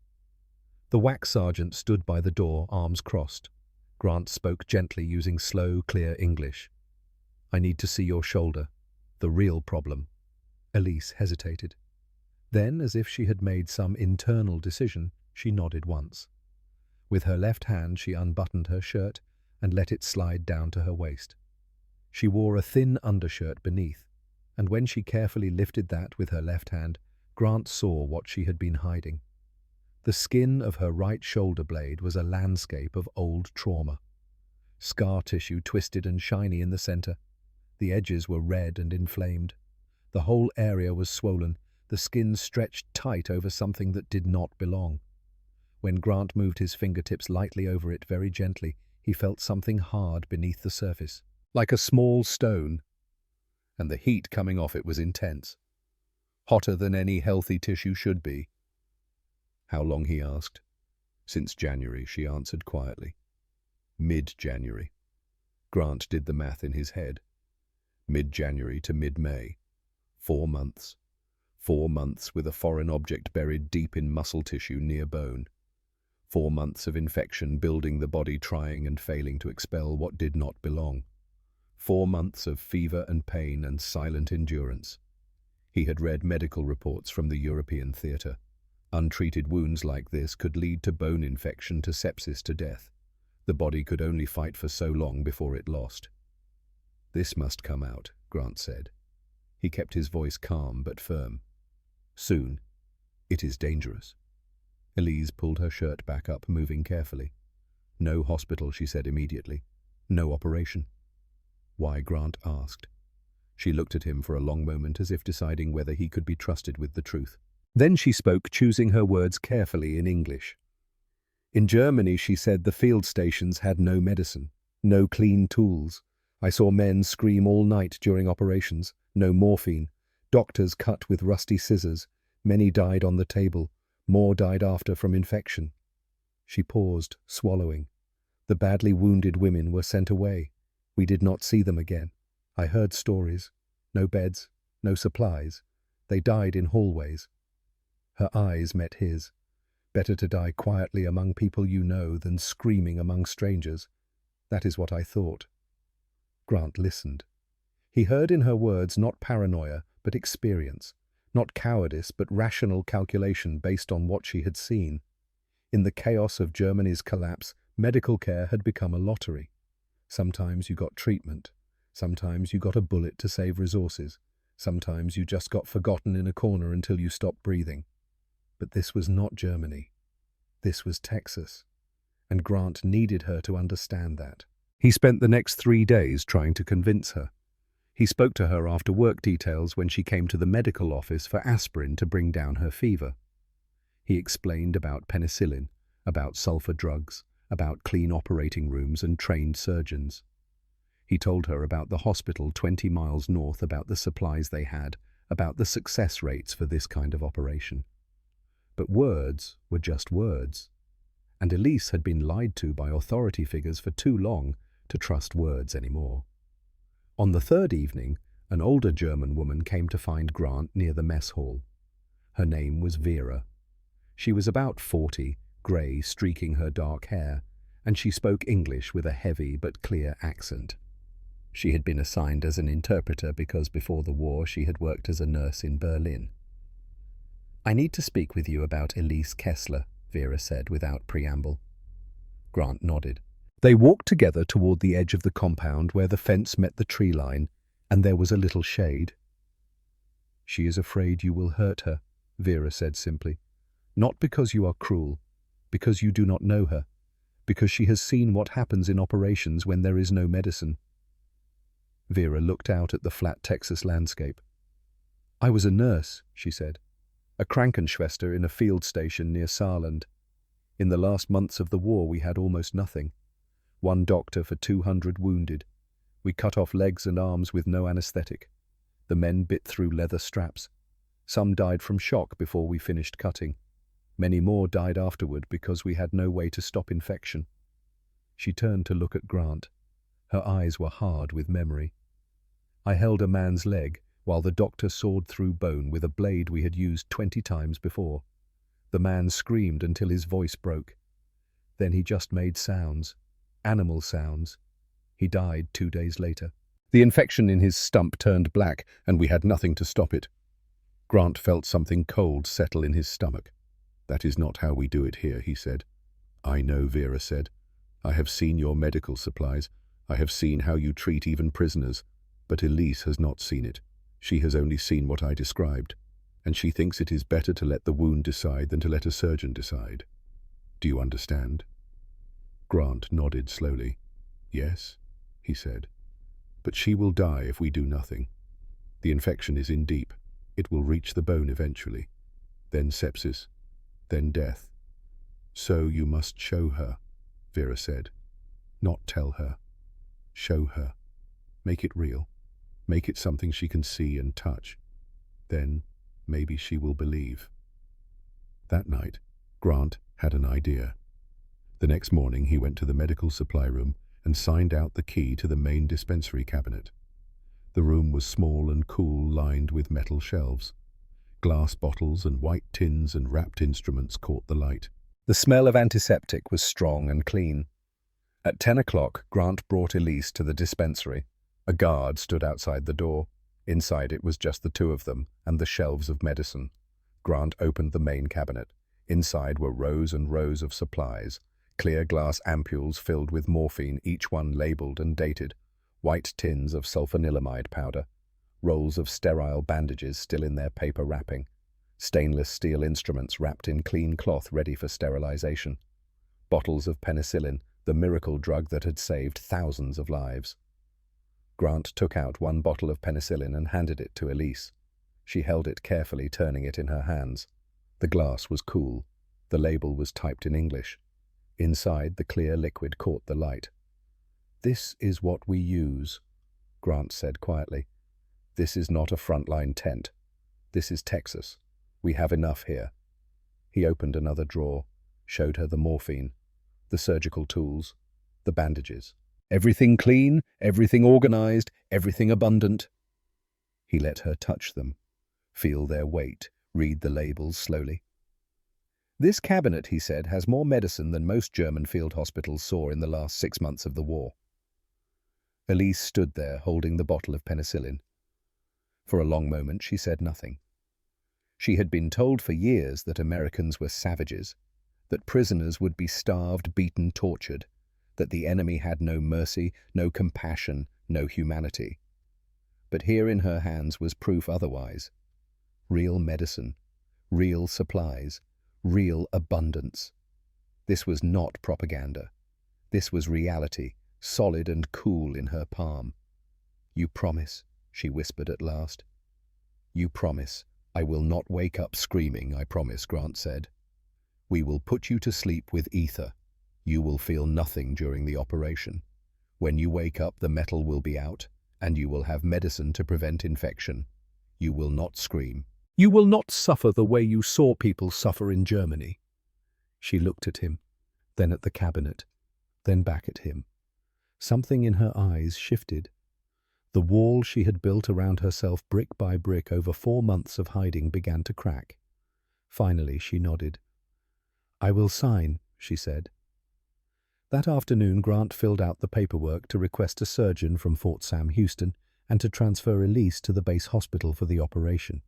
The WWII sergeant stood by the door, arms crossed. Grant spoke gently, using slow, clear English. "I need to see your shoulder. The real problem." Elise hesitated. Then, as if she had made some internal decision, she nodded once. With her left hand she unbuttoned her shirt and let it slide down to her waist. She wore a thin undershirt beneath, and when she carefully lifted that with her left hand, Grant saw what she had been hiding. The skin of her right shoulder blade was a landscape of old trauma. Scar tissue twisted and shiny in the center. The edges were red and inflamed. The whole area was swollen, the skin stretched tight over something that did not belong. When Grant moved his fingertips lightly over it very gently, he felt something hard beneath the surface, like a small stone, and the heat coming off it was intense. hotter than any healthy tissue should be. How long, he asked. Since January, she answered quietly. Mid-January. Grant did the math in his head. Mid-January to mid-May. 4 months. 4 months with a foreign object buried deep in muscle tissue near bone. 4 months of infection building the body, trying and failing to expel what did not belong. 4 months of fever and pain and silent endurance. He had read medical reports from the European theatre. Untreated wounds like this could lead to bone infection, to sepsis, to death. The body could only fight for so long before it lost. This must come out, Grant said. He kept his voice calm but firm. Soon. It is dangerous. Elise pulled her shirt back up, moving carefully. No hospital, she said immediately. No operation. Why? Grant asked. She looked at him for a long moment, as if deciding whether he could be trusted with the truth. Then she spoke, choosing her words carefully in English. In Germany, she said, the field stations had no medicine, no clean tools. I saw men scream all night during operations. No morphine. Doctors cut with rusty scissors. Many died on the table. More died after from infection. She paused, swallowing. The badly wounded women were sent away. We did not see them again. I heard stories. No beds, no supplies. They died in hallways. Her eyes met his. Better to die quietly among people you know than screaming among strangers. That is what I thought. Grant listened. He heard in her words not paranoia, but experience. Not cowardice, but rational calculation based on what she had seen. In the chaos of Germany's collapse, medical care had become a lottery. Sometimes you got treatment. Sometimes you got a bullet to save resources. Sometimes you just got forgotten in a corner until you stopped breathing. But this was not Germany. This was Texas. And Grant needed her to understand that. He spent the next 3 days trying to convince her. He spoke to her after work details when she came to the medical office for aspirin to bring down her fever. He explained about penicillin, about sulfur drugs, about clean operating rooms and trained surgeons. He told her about the hospital 20 miles north, about the supplies they had, about the success rates for this kind of operation. But words were just words, and Elise had been lied to by authority figures for too long to trust words anymore. On the 3rd evening, an older German woman came to find Grant near the mess hall. Her name was Vera. She was about 40, grey, streaking her dark hair, and she spoke English with a heavy but clear accent. She had been assigned as an interpreter because before the war she had worked as a nurse in Berlin. I need to speak with you about Elise Kessler, Vera said without preamble. Grant nodded. They walked together toward the edge of the compound where the fence met the tree line, and there was a little shade. She is afraid you will hurt her, Vera said simply. Not because you are cruel, because you do not know her, because she has seen what happens in operations when there is no medicine. Vera looked out at the flat Texas landscape. I was a nurse, she said, a Krankenschwester in a field station near Saarland. In the last months of the war we had almost nothing. 1 doctor for 200 wounded. We cut off legs and arms with no anesthetic. The men bit through leather straps. Some died from shock before we finished cutting. Many more died afterward because we had no way to stop infection. She turned to look at Grant. Her eyes were hard with memory. I held a man's leg while the doctor sawed through bone with a blade we had used 20 times before. The man screamed until his voice broke. Then he just made sounds. Animal sounds. He died 2 days later. The infection in his stump turned black, and we had nothing to stop it. Grant felt something cold settle in his stomach. That is not how we do it here, he said. I know, Vera said. I have seen your medical supplies. I have seen how you treat even prisoners. But Elise has not seen it. She has only seen what I described. And she thinks it is better to let the wound decide than to let a surgeon decide. Do you understand? Grant nodded slowly. Yes, he said. But she will die if we do nothing. The infection is in deep. It will reach the bone eventually. Then sepsis. Then death. So you must show her, Vera said. Not tell her. Show her. Make it real. Make it something she can see and touch. Then Maybe she will believe. That night, Grant had an idea. The next morning he went to the medical supply room and signed out the key to the main dispensary cabinet. The room was small and cool, lined with metal shelves. Glass bottles and white tins and wrapped instruments caught the light. The smell of antiseptic was strong and clean. At 10 o'clock, Grant brought Elise to the dispensary. A guard stood outside the door. Inside it was just the two of them and the shelves of medicine. Grant opened the main cabinet. Inside were rows and rows of supplies. Clear glass ampules filled with morphine, each one labeled and dated. White tins of sulfanilamide powder. Rolls of sterile bandages still in their paper wrapping. Stainless steel instruments wrapped in clean cloth ready for sterilization. Bottles of penicillin, the miracle drug that had saved thousands of lives. Grant took out one bottle of penicillin and handed it to Elise. She held it carefully, turning it in her hands. The glass was cool. The label was typed in English. Inside, the clear liquid caught the light. "This is what we use," Grant said quietly. "This is not a frontline tent. This is Texas. We have enough here." He opened another drawer, showed her the morphine, the surgical tools, the bandages. Everything clean, everything organized, everything abundant. He let her touch them, feel their weight, read the labels slowly. "This cabinet," he said, "has more medicine than most German field hospitals saw in the last 6 months of the war." Elise stood there, holding the bottle of penicillin. For a long moment she said nothing. She had been told for years that Americans were savages, that prisoners would be starved, beaten, tortured, that the enemy had no mercy, no compassion, no humanity. But here in her hands was proof otherwise. Real medicine, real supplies, real abundance. This was not propaganda. This was reality, solid and cool in her palm. "You promise," she whispered at last. "You promise. I will not wake up screaming, I promise," Grant said. "We will put you to sleep with ether. You will feel nothing during the operation. When you wake up, the metal will be out, and you will have medicine to prevent infection. You will not scream. You will not suffer the way you saw people suffer in Germany." She looked at him, then at the cabinet, then back at him. Something in her eyes shifted. The wall she had built around herself brick by brick over 4 months of hiding began to crack. Finally she nodded. "I will sign," she said. That afternoon Grant filled out the paperwork to request a surgeon from Fort Sam Houston and to transfer Elise to the base hospital for the operation.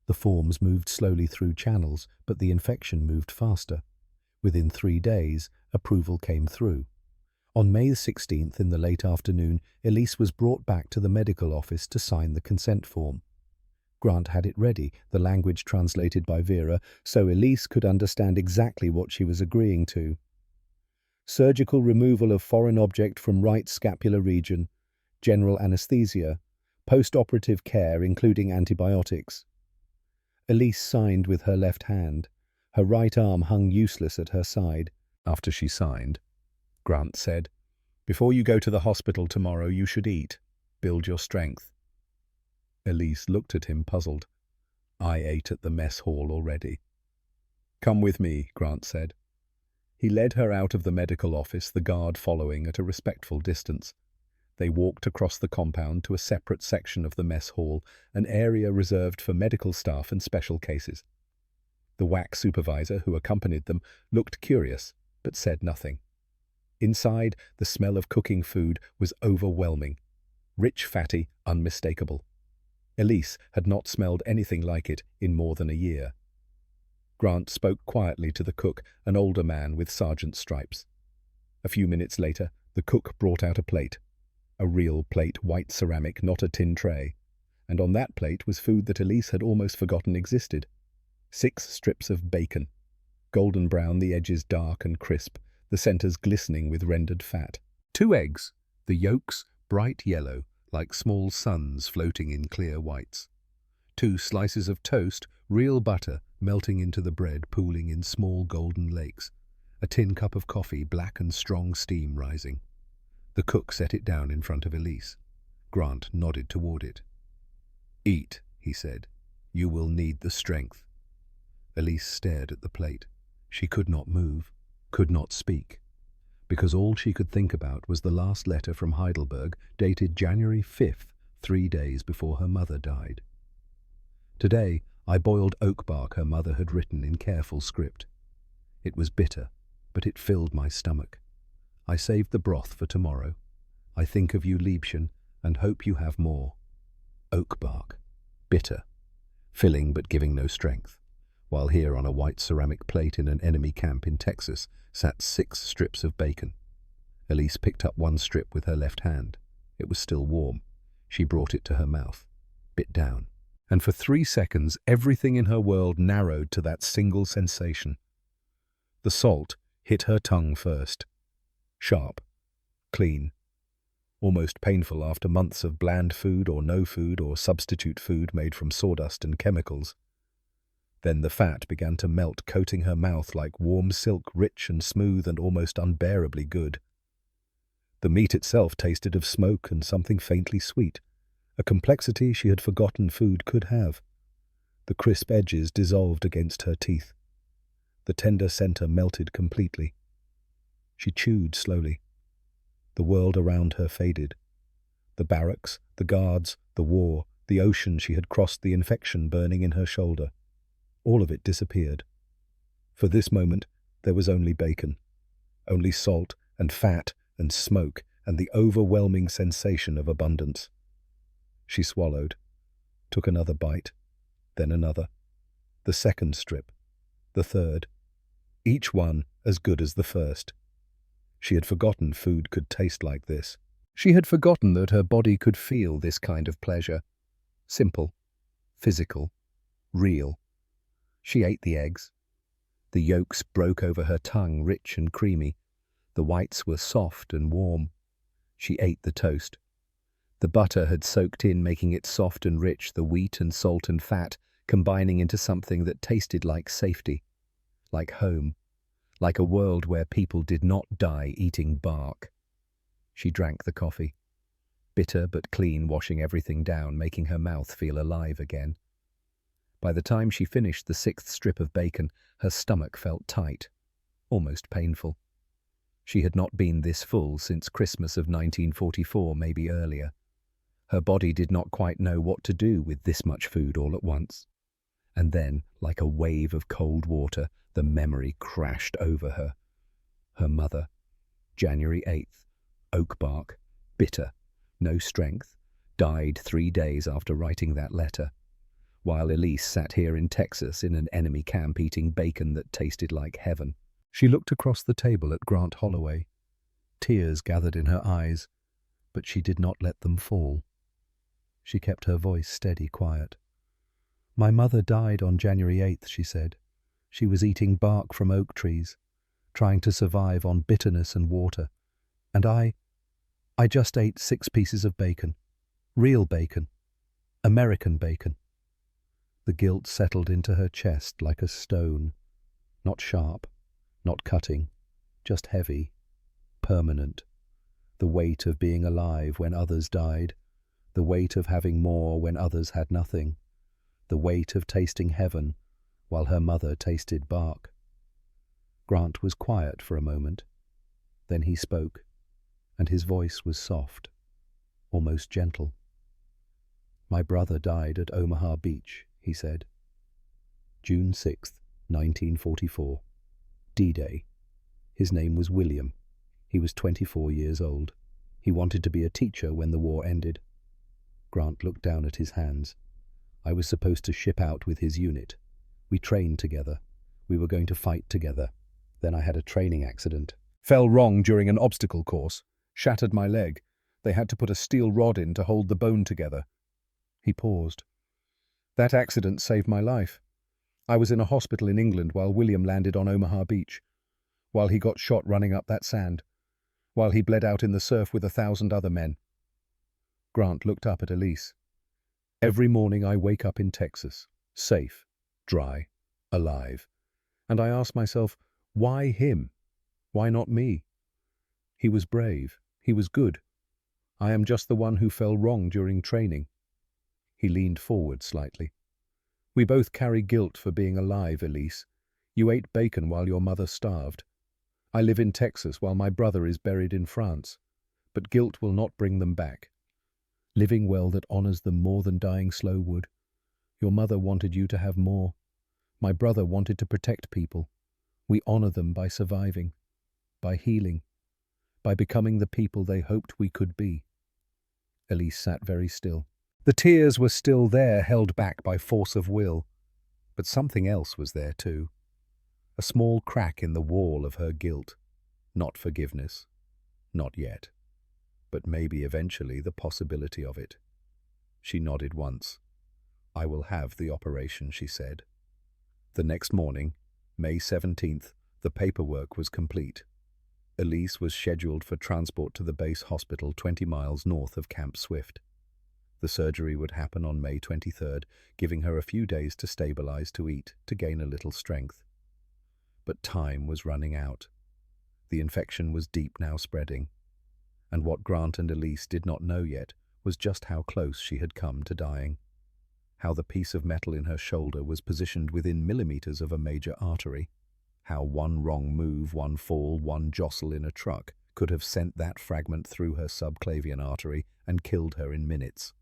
The forms moved slowly through channels, but the infection moved faster. Within 3 days, approval came through. On May 16th, in the late afternoon, Elise was brought back to the medical office to sign the consent form. Grant had it ready, the language translated by Vera, so Elise could understand exactly what she was agreeing to. Surgical removal of foreign object from right scapular region, general anesthesia, post-operative care including antibiotics. Elise signed with her left hand. Her right arm hung useless at her side. After she signed, Grant said, "Before you go to the hospital tomorrow, you should eat. Build your strength." Elise looked at him, puzzled. "I ate at the mess hall already." "Come with me," Grant said. He led her out of the medical office, the guard following at a respectful distance. They walked across the compound to a separate section of the mess hall, an area reserved for medical staff and special cases. The WWII supervisor, who accompanied them, looked curious, but said nothing. Inside, the smell of cooking food was overwhelming. Rich, fatty, unmistakable. Elise had not smelled anything like it in more than a year. Grant spoke quietly to the cook, an older man with sergeant's stripes. A few minutes later, the cook brought out a plate. A real plate, white ceramic, not a tin tray. And on that plate was food that Elise had almost forgotten existed. 6 strips of bacon. Golden brown, the edges dark and crisp, the centers glistening with rendered fat. 2 eggs, the yolks bright yellow, like small suns floating in clear whites. 2 slices of toast, real butter, melting into the bread, pooling in small golden lakes. A tin cup of coffee, black and strong steam rising. The cook set it down in front of Elise. Grant nodded toward it. "Eat," he said. You will need the strength." Elise stared at the plate. She could not move, could not speak, because all she could think about was the last letter from Heidelberg, dated January 5th, 3 days before her mother died. "Today, I boiled oak bark," her mother had written in careful script. "It was bitter, but it filled my stomach. I saved the broth for tomorrow. I think of you, Liebchen, and hope you have more." Oak bark. Bitter. Filling but giving no strength. While here on a white ceramic plate in an enemy camp in Texas sat 6 strips of bacon. Elise picked up one strip with her left hand. It was still warm. She brought it to her mouth, bit down. And for 3 seconds, everything in her world narrowed to that single sensation. The salt hit her tongue first. Sharp, clean, almost painful after months of bland food or no food or substitute food made from sawdust and chemicals. Then the fat began to melt, coating her mouth like warm silk, rich and smooth and almost unbearably good. The meat itself tasted of smoke and something faintly sweet, a complexity she had forgotten food could have. The crisp edges dissolved against her teeth. The tender center melted completely. She chewed slowly. The world around her faded. The barracks, the guards, the war, the ocean she had crossed, the infection burning in her shoulder. All of it disappeared. For this moment, there was only bacon. Only salt and fat and smoke and the overwhelming sensation of abundance. She swallowed, took another bite, then another. The second strip, the third. Each one as good as the first. She had forgotten food could taste like this. She had forgotten that her body could feel this kind of pleasure. Simple, physical, real. She ate the eggs. The yolks broke over her tongue, rich and creamy. The whites were soft and warm. She ate the toast. The butter had soaked in, making it soft and rich, the wheat and salt and fat combining into something that tasted like safety, like home, like a world where people did not die eating bark. She drank the coffee, bitter but clean, washing everything down, making her mouth feel alive again. By the time she finished the 6th strip of bacon, her stomach felt tight, almost painful. She had not been this full since Christmas of 1944, maybe earlier. Her body did not quite know what to do with this much food all at once. And then, like a wave of cold water, the memory crashed over her. Her mother, January 8th, oak bark, bitter, no strength, died 3 days after writing that letter, while Elise sat here in Texas in an enemy camp eating bacon that tasted like heaven. She looked across the table at Grant Holloway. Tears gathered in her eyes, but she did not let them fall. She kept her voice steady, quiet. "My mother died on January 8th, she said. She was eating bark from oak trees, trying to survive on bitterness and water. And I just ate 6 pieces of bacon. Real bacon. American bacon." The guilt settled into her chest like a stone. Not sharp, not cutting, just heavy, permanent. The weight of being alive when others died. The weight of having more when others had nothing. The weight of tasting heaven while her mother tasted bark. Grant was quiet for a moment. Then he spoke, and his voice was soft, almost gentle. "My brother died at Omaha Beach," he said. "June 6th, 1944. D-Day. His name was William. He was 24 years old. He wanted to be a teacher when the war ended." Grant looked down at his hands. "I was supposed to ship out with his unit. We trained together. We were going to fight together. Then I had a training accident. Fell wrong during an obstacle course. Shattered my leg. They had to put a steel rod in to hold the bone together." He paused. "That accident saved my life. I was in a hospital in England while William landed on Omaha Beach, while he got shot running up that sand, while he bled out in the surf with 1,000 other men." Grant looked up at Elise. "Every morning I wake up in Texas, safe, dry, alive, and I ask myself, why him? Why not me? He was brave. He was good. I am just the one who fell wrong during training." He leaned forward slightly. We both carry guilt for being alive, Elise. You ate bacon while your mother starved. I live in Texas while my brother is buried in France. But guilt will not bring them back. Living well that honors them more than dying slow would. Your mother wanted you to have more. My brother wanted to protect people. We honor them by surviving, by healing, by becoming the people they hoped we could be. Elise sat very still. The tears were still there, held back by force of will. But something else was there too. A small crack in the wall of her guilt. Not forgiveness. Not yet. But maybe eventually the possibility of it. She nodded once. I will have the operation, she said. The next morning, May 17th, the paperwork was complete. Elise was scheduled for transport to the base hospital 20 miles north of Camp Swift. The surgery would happen on May 23rd, giving her a few days to stabilize, to eat, to gain a little strength. But time was running out. The infection was deep now spreading. And what Grant and Elise did not know yet was just how close she had come to dying. How the piece of metal in her shoulder was positioned within millimeters of a major artery. How one wrong move, one fall, one jostle in a truck could have sent that fragment through her subclavian artery and killed her in minutes.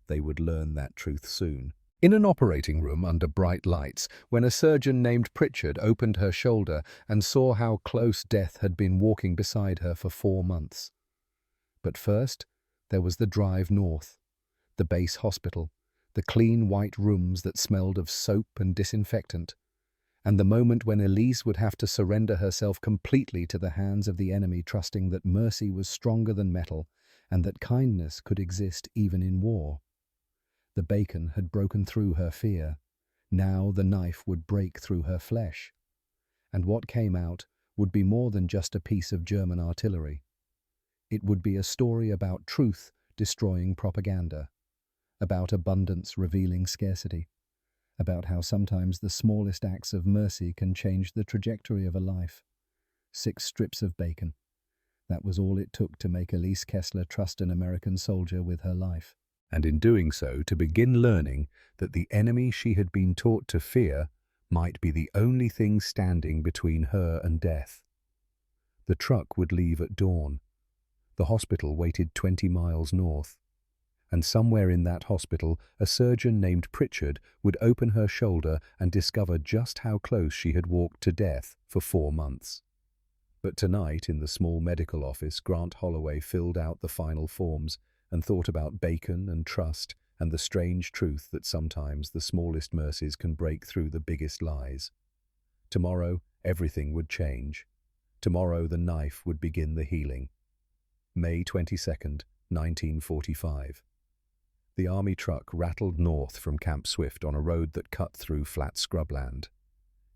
They would learn that truth soon. In an operating room under bright lights, when a surgeon named Pritchard opened her shoulder and saw how close death had been walking beside her for 4 months. But first, there was the drive north, the base hospital, the clean white rooms that smelled of soap and disinfectant, and the moment when Elise would have to surrender herself completely to the hands of the enemy, trusting that mercy was stronger than metal and that kindness could exist even in war. The bacon had broken through her fear. Now the knife would break through her flesh. And what came out would be more than just a piece of German artillery. It would be a story about truth destroying propaganda, about abundance revealing scarcity, about how sometimes the smallest acts of mercy can change the trajectory of a life. 6 strips of bacon. That was all it took to make Elise Kessler trust an American soldier with her life. And in doing so, to begin learning that the enemy she had been taught to fear might be the only thing standing between her and death. The truck would leave at dawn. The hospital waited 20 miles north. And somewhere in that hospital, a surgeon named Pritchard would open her shoulder and discover just how close she had walked to death for 4 months. But tonight, in the small medical office, Grant Holloway filled out the final forms and thought about bacon and trust and the strange truth that sometimes the smallest mercies can break through the biggest lies. Tomorrow, everything would change. Tomorrow, the knife would begin the healing. May 22nd, 1945. The army truck rattled north from Camp Swift on a road that cut through flat scrubland.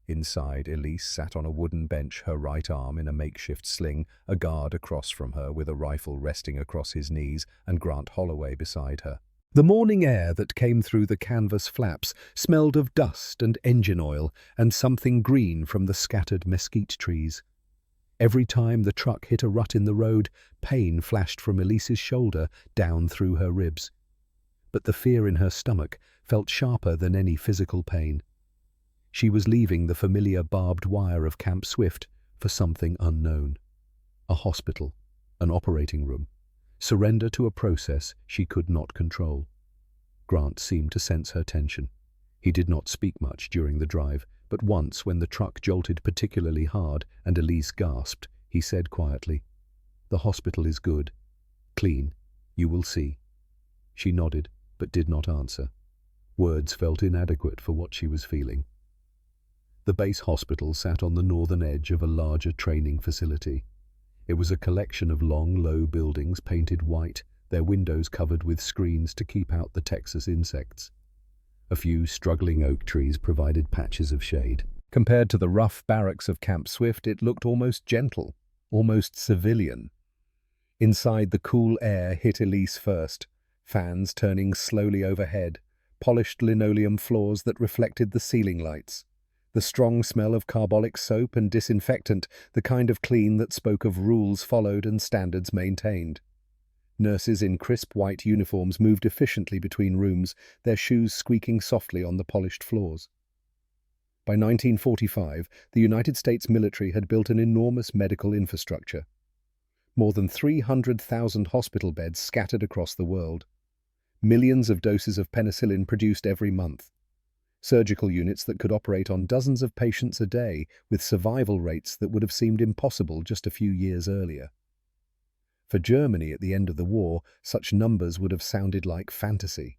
Inside, Elise sat on a wooden bench, her right arm in a makeshift sling, a guard across from her with a rifle resting across his knees, and Grant Holloway beside her. The morning air that came through the canvas flaps smelled of dust and engine oil and something green from the scattered mesquite trees. Every time the truck hit a rut in the road, pain flashed from Elise's shoulder down through her ribs. But the fear in her stomach felt sharper than any physical pain. She was leaving the familiar barbed wire of Camp Swift for something unknown. A hospital, an operating room, surrender to a process she could not control. Grant seemed to sense her tension. He did not speak much during the drive, but once when the truck jolted particularly hard and Elise gasped, he said quietly, "The hospital is good. Clean. You will see." She nodded, but did not answer. Words felt inadequate for what she was feeling. The base hospital sat on the northern edge of a larger training facility. It was a collection of long, low buildings painted white, their windows covered with screens to keep out the Texas insects. A few struggling oak trees provided patches of shade. Compared to the rough barracks of Camp Swift, it looked almost gentle, almost civilian. Inside, the cool air hit Elise first, fans turning slowly overhead, polished linoleum floors that reflected the ceiling lights. The strong smell of carbolic soap and disinfectant, the kind of clean that spoke of rules followed and standards maintained. Nurses in crisp white uniforms moved efficiently between rooms, their shoes squeaking softly on the polished floors. By 1945, the United States military had built an enormous medical infrastructure. More than 300,000 hospital beds scattered across the world. Millions of doses of penicillin produced every month. Surgical units that could operate on dozens of patients a day, with survival rates that would have seemed impossible just a few years earlier. For Germany at the end of the war, such numbers would have sounded like fantasy.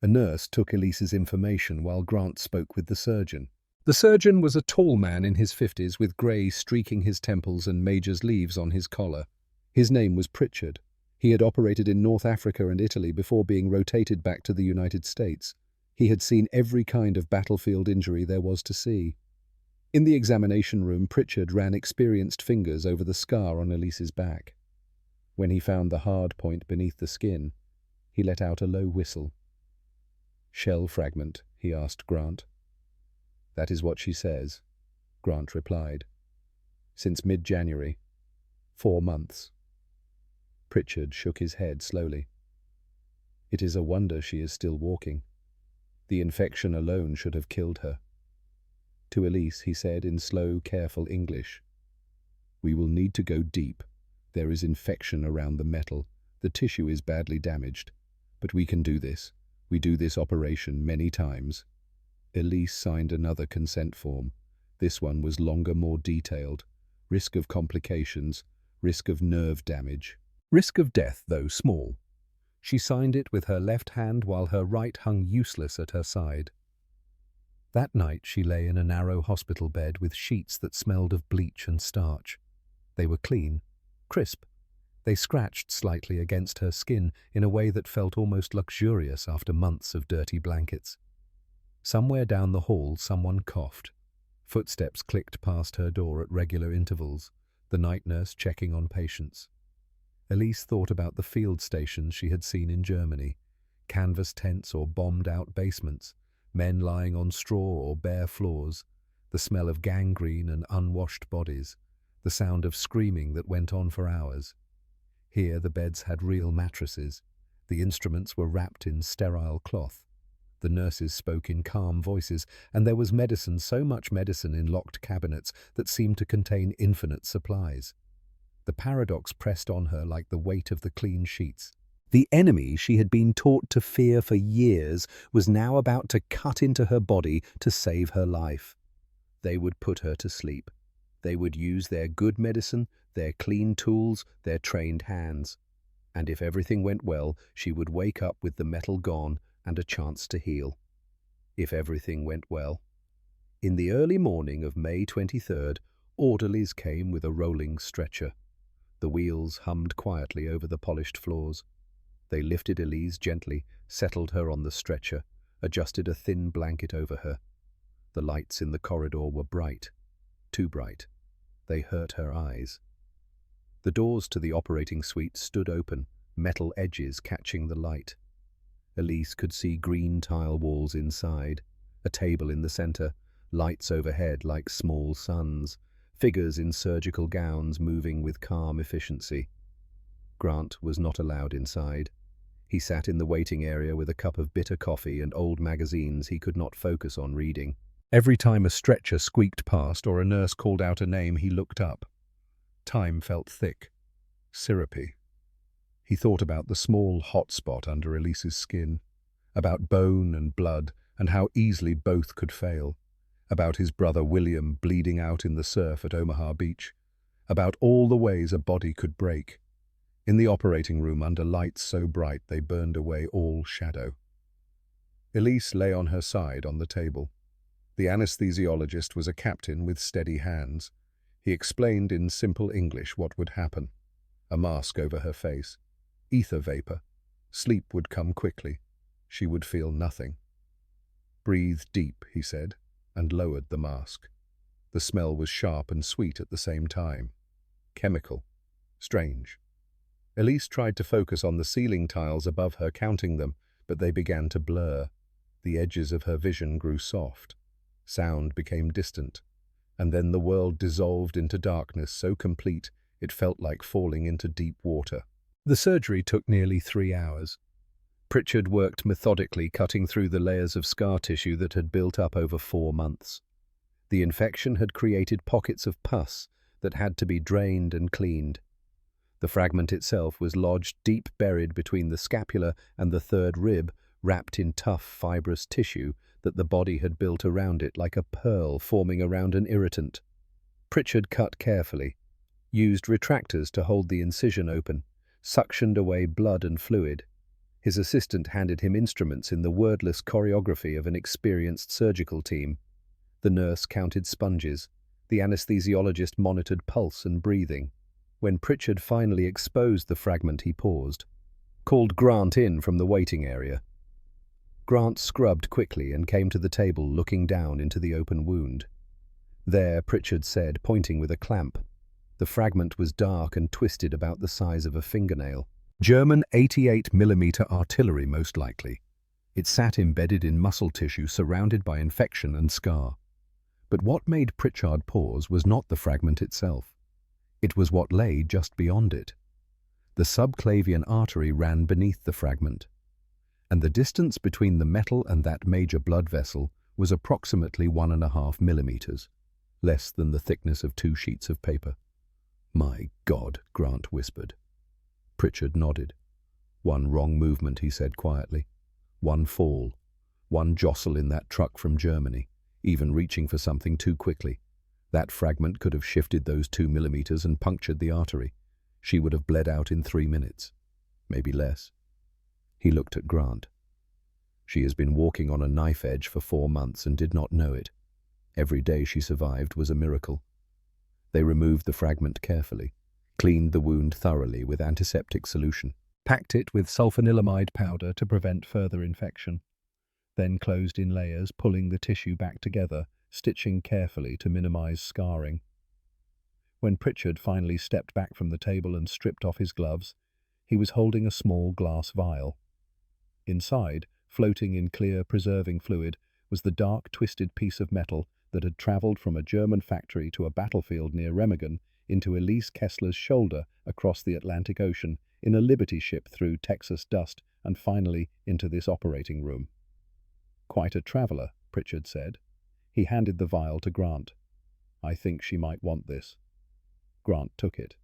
A nurse took Elise's information while Grant spoke with the surgeon. The surgeon was a tall man in his 50s with grey streaking his temples and major's leaves on his collar. His name was Pritchard. He had operated in North Africa and Italy before being rotated back to the United States. He had seen every kind of battlefield injury there was to see. In the examination room, Pritchard ran experienced fingers over the scar on Elise's back. When he found the hard point beneath the skin, he let out a low whistle. "Shell fragment?" he asked Grant. "That is what she says," Grant replied. "Since mid-January. 4 months." Pritchard shook his head slowly. "It is a wonder she is still walking. The infection alone should have killed her." To Elise, he said in slow, careful English, "We will need to go deep. There is infection around the metal. The tissue is badly damaged. But we can do this. We do this operation many times." Elise signed another consent form. This one was longer, more detailed. Risk of complications, risk of nerve damage. Risk of death, though small. She signed it with her left hand while her right hung useless at her side. That night she lay in a narrow hospital bed with sheets that smelled of bleach and starch. They were clean, crisp. They scratched slightly against her skin in a way that felt almost luxurious after months of dirty blankets. Somewhere down the hall someone coughed. Footsteps clicked past her door at regular intervals, the night nurse checking on patients. Elise thought about the field stations she had seen in Germany, canvas tents or bombed-out basements, men lying on straw or bare floors, the smell of gangrene and unwashed bodies, the sound of screaming that went on for hours. Here the beds had real mattresses. The instruments were wrapped in sterile cloth. The nurses spoke in calm voices, and there was medicine, so much medicine in locked cabinets that seemed to contain infinite supplies. The paradox pressed on her like the weight of the clean sheets. The enemy she had been taught to fear for years was now about to cut into her body to save her life. They would put her to sleep. They would use their good medicine, their clean tools, their trained hands. And if everything went well, she would wake up with the metal gone and a chance to heal. If everything went well. In the early morning of May 23rd, orderlies came with a rolling stretcher. The wheels hummed quietly over the polished floors. They lifted Elise gently, settled her on the stretcher, adjusted a thin blanket over her. The lights in the corridor were bright, too bright. They hurt her eyes. The doors to the operating suite stood open, metal edges catching the light. Elise could see green tile walls inside, a table in the center, lights overhead like small suns, figures in surgical gowns moving with calm efficiency. Grant was not allowed inside. He sat in the waiting area with a cup of bitter coffee and old magazines he could not focus on reading. Every time a stretcher squeaked past or a nurse called out a name, he looked up. Time felt thick, syrupy. He thought about the small hot spot under Elise's skin, about bone and blood and how easily both could fail, about his brother William bleeding out in the surf at Omaha Beach, about all the ways a body could break. In the operating room, under lights so bright they burned away all shadow. Elise lay on her side on the table. The anesthesiologist was a captain with steady hands. He explained in simple English what would happen. A mask over her face. Ether vapor. Sleep would come quickly. She would feel nothing. "Breathe deep," he said, and lowered the mask. The smell was sharp and sweet at the same time. Chemical. Strange. Elise tried to focus on the ceiling tiles above her, counting them, but they began to blur. The edges of her vision grew soft. Sound became distant. And then the world dissolved into darkness so complete it felt like falling into deep water. The surgery took nearly 3 hours. Pritchard worked methodically, cutting through the layers of scar tissue that had built up over 4 months. The infection had created pockets of pus that had to be drained and cleaned. The fragment itself was lodged deep buried between the scapula and the third rib, wrapped in tough, fibrous tissue that the body had built around it like a pearl forming around an irritant. Pritchard cut carefully, used retractors to hold the incision open, suctioned away blood and fluid. His assistant handed him instruments in the wordless choreography of an experienced surgical team. The nurse counted sponges. The anesthesiologist monitored pulse and breathing. When Pritchard finally exposed the fragment, he paused, called Grant in from the waiting area. Grant scrubbed quickly and came to the table, looking down into the open wound. There, Pritchard said, pointing with a clamp. The fragment was dark and twisted about the size of a fingernail. German 88mm artillery, most likely. It sat embedded in muscle tissue surrounded by infection and scar. But what made Pritchard pause was not the fragment itself. It was what lay just beyond it. The subclavian artery ran beneath the fragment, and the distance between the metal and that major blood vessel was approximately 1.5 millimeters, less than the thickness of 2 sheets of paper. "My God," Grant whispered. Pritchard nodded. "One wrong movement," he said quietly. "One fall. One jostle in that truck from Germany, even reaching for something too quickly. That fragment could have shifted those 2 millimeters and punctured the artery. She would have bled out in 3 minutes. Maybe less." He looked at Grant. "She has been walking on a knife edge for 4 months and did not know it. Every day she survived was a miracle." They removed the fragment carefully, cleaned the wound thoroughly with antiseptic solution, packed it with sulfanilamide powder to prevent further infection, then closed in layers, pulling the tissue back together, stitching carefully to minimize scarring. When Pritchard finally stepped back from the table and stripped off his gloves, he was holding a small glass vial. Inside, floating in clear, preserving fluid, was the dark, twisted piece of metal that had traveled from a German factory to a battlefield near Remagen into Elise Kessler's shoulder across the Atlantic Ocean in a Liberty ship through Texas dust and finally into this operating room. "Quite a traveler," Pritchard said. He handed the vial to Grant. "I think she might want this." Grant took it.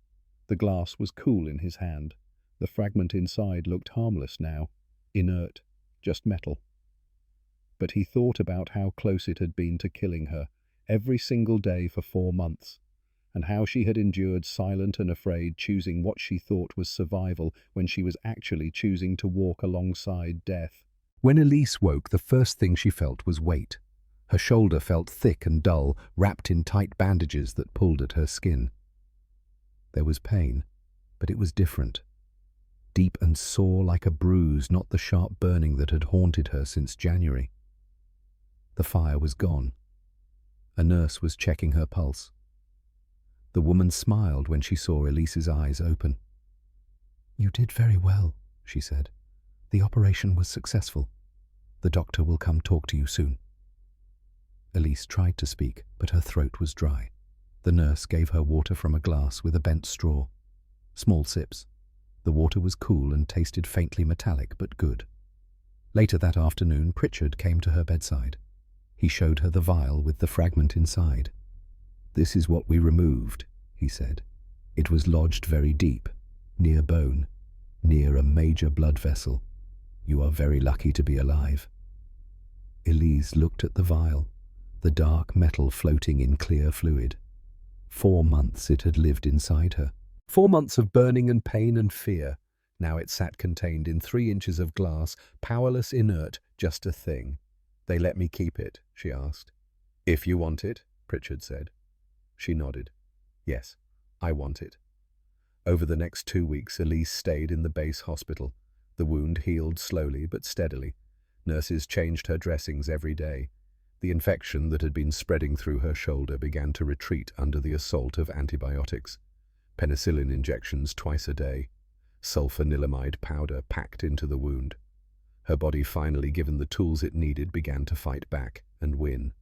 The glass was cool in his hand. The fragment inside looked harmless now, inert, just metal. But he thought about how close it had been to killing her, every single day for 4 months, and how she had endured silent and afraid, choosing what she thought was survival when she was actually choosing to walk alongside death. When Elise woke, the first thing she felt was weight. Her shoulder felt thick and dull, wrapped in tight bandages that pulled at her skin. There was pain, but it was different. Deep and sore like a bruise, not the sharp burning that had haunted her since January. The fire was gone. A nurse was checking her pulse. The woman smiled when she saw Elise's eyes open. "You did very well," she said. "The operation was successful. The doctor will come talk to you soon." Elise tried to speak, but her throat was dry. The nurse gave her water from a glass with a bent straw. Small sips. The water was cool and tasted faintly metallic, but good. Later that afternoon, Pritchard came to her bedside. He showed her the vial with the fragment inside. "This is what we removed," he said. "It was lodged very deep, near bone, near a major blood vessel. You are very lucky to be alive." Elise looked at the vial, the dark metal floating in clear fluid. 4 months it had lived inside her. 4 months of burning and pain and fear. Now it sat contained in 3 inches of glass, powerless, inert, just a thing. "They let me keep it?" she asked. "If you want it," Pritchard said. She nodded. "Yes, I want it." Over the next 2 weeks, Elise stayed in the base hospital. The wound healed slowly but steadily. Nurses changed her dressings every day. The infection that had been spreading through her shoulder began to retreat under the assault of antibiotics. Penicillin injections twice a day. Sulfanilamide powder packed into the wound. Her body, finally given the tools it needed, began to fight back and win.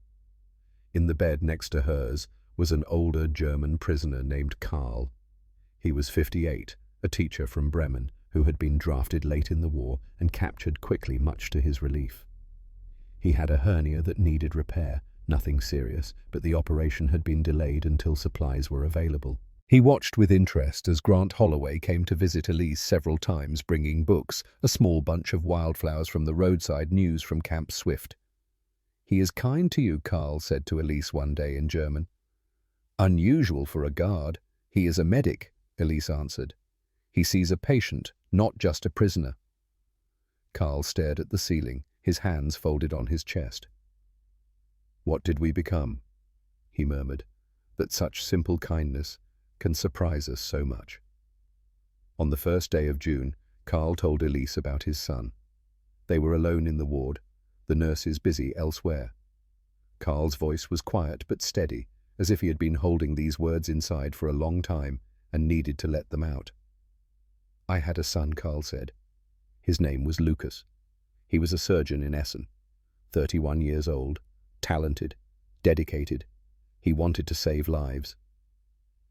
In the bed next to hers was an older German prisoner named Karl. He was 58, a teacher from Bremen who had been drafted late in the war and captured quickly, much to his relief. He had a hernia that needed repair, nothing serious, but the operation had been delayed until supplies were available. He watched with interest as Grant Holloway came to visit Elise several times, bringing books, a small bunch of wildflowers from the roadside, news from Camp Swift. "He is kind to you," Carl said to Elise one day in German. "Unusual for a guard. He is a medic," Elise answered. "He sees a patient, not just a prisoner." Carl stared at the ceiling, his hands folded on his chest. "What did we become?" he murmured, "that such simple kindness can surprise us so much." On the first day of June, Carl told Elise about his son. They were alone in the ward, the nurses busy elsewhere. Carl's voice was quiet but steady, as if he had been holding these words inside for a long time and needed to let them out. "I had a son," Carl said. His name was Lucas. He was a surgeon in Essen, 31 years old, talented, dedicated. He wanted to save lives.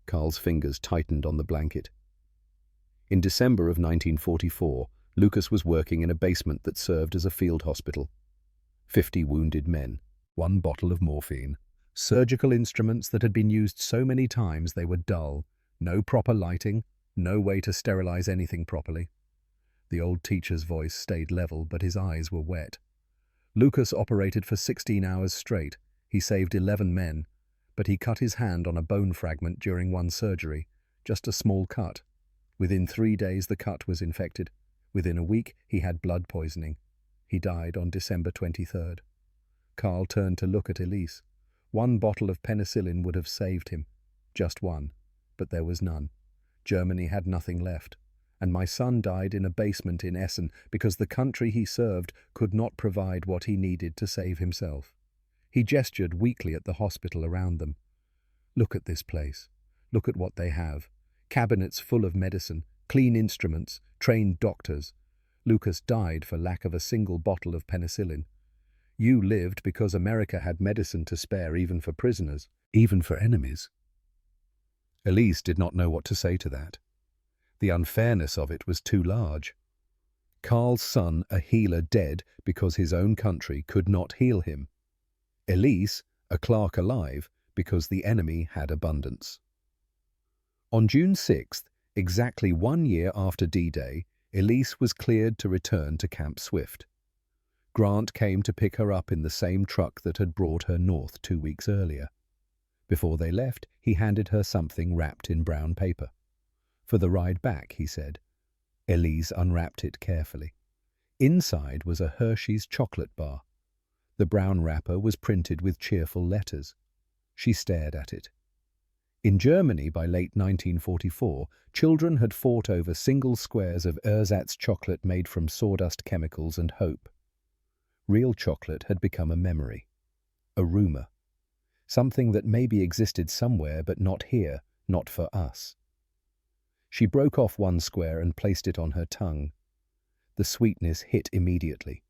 Carl's fingers tightened on the blanket. In December of 1944, Lucas was working in a basement that served as a field hospital. 50 wounded men, 1 bottle of morphine, surgical instruments that had been used so many times they were dull, no proper lighting, no way to sterilize anything properly. The old teacher's voice stayed level, but his eyes were wet. Lucas operated for 16 hours straight. He saved 11 men, but he cut his hand on a bone fragment during one surgery, just a small cut. Within 3 days the cut was infected. Within a week he had blood poisoning. He died on December 23rd. Carl turned to look at Elise. 1 bottle of penicillin would have saved him. Just 1, but there was none. Germany had nothing left. And my son died in a basement in Essen because the country he served could not provide what he needed to save himself. He gestured weakly at the hospital around them. "Look at this place. Look at what they have. Cabinets full of medicine, clean instruments, trained doctors. Lucas died for lack of a single bottle of penicillin. You lived because America had medicine to spare, even for prisoners, even for enemies." Elise did not know what to say to that. The unfairness of it was too large. Carl's son, a healer, dead because his own country could not heal him. Elise, a clerk, alive because the enemy had abundance. On June 6th, exactly 1 year after D-Day, Elise was cleared to return to Camp Swift. Grant came to pick her up in the same truck that had brought her north 2 weeks earlier. Before they left, he handed her something wrapped in brown paper. "For the ride back," he said. Elise unwrapped it carefully. Inside was a Hershey's chocolate bar. The brown wrapper was printed with cheerful letters. She stared at it. In Germany, by late 1944, children had fought over single squares of ersatz chocolate made from sawdust chemicals and hope. Real chocolate had become a memory, a rumor, something that maybe existed somewhere but not here, not for us. She broke off 1 square and placed it on her tongue. The sweetness hit immediately.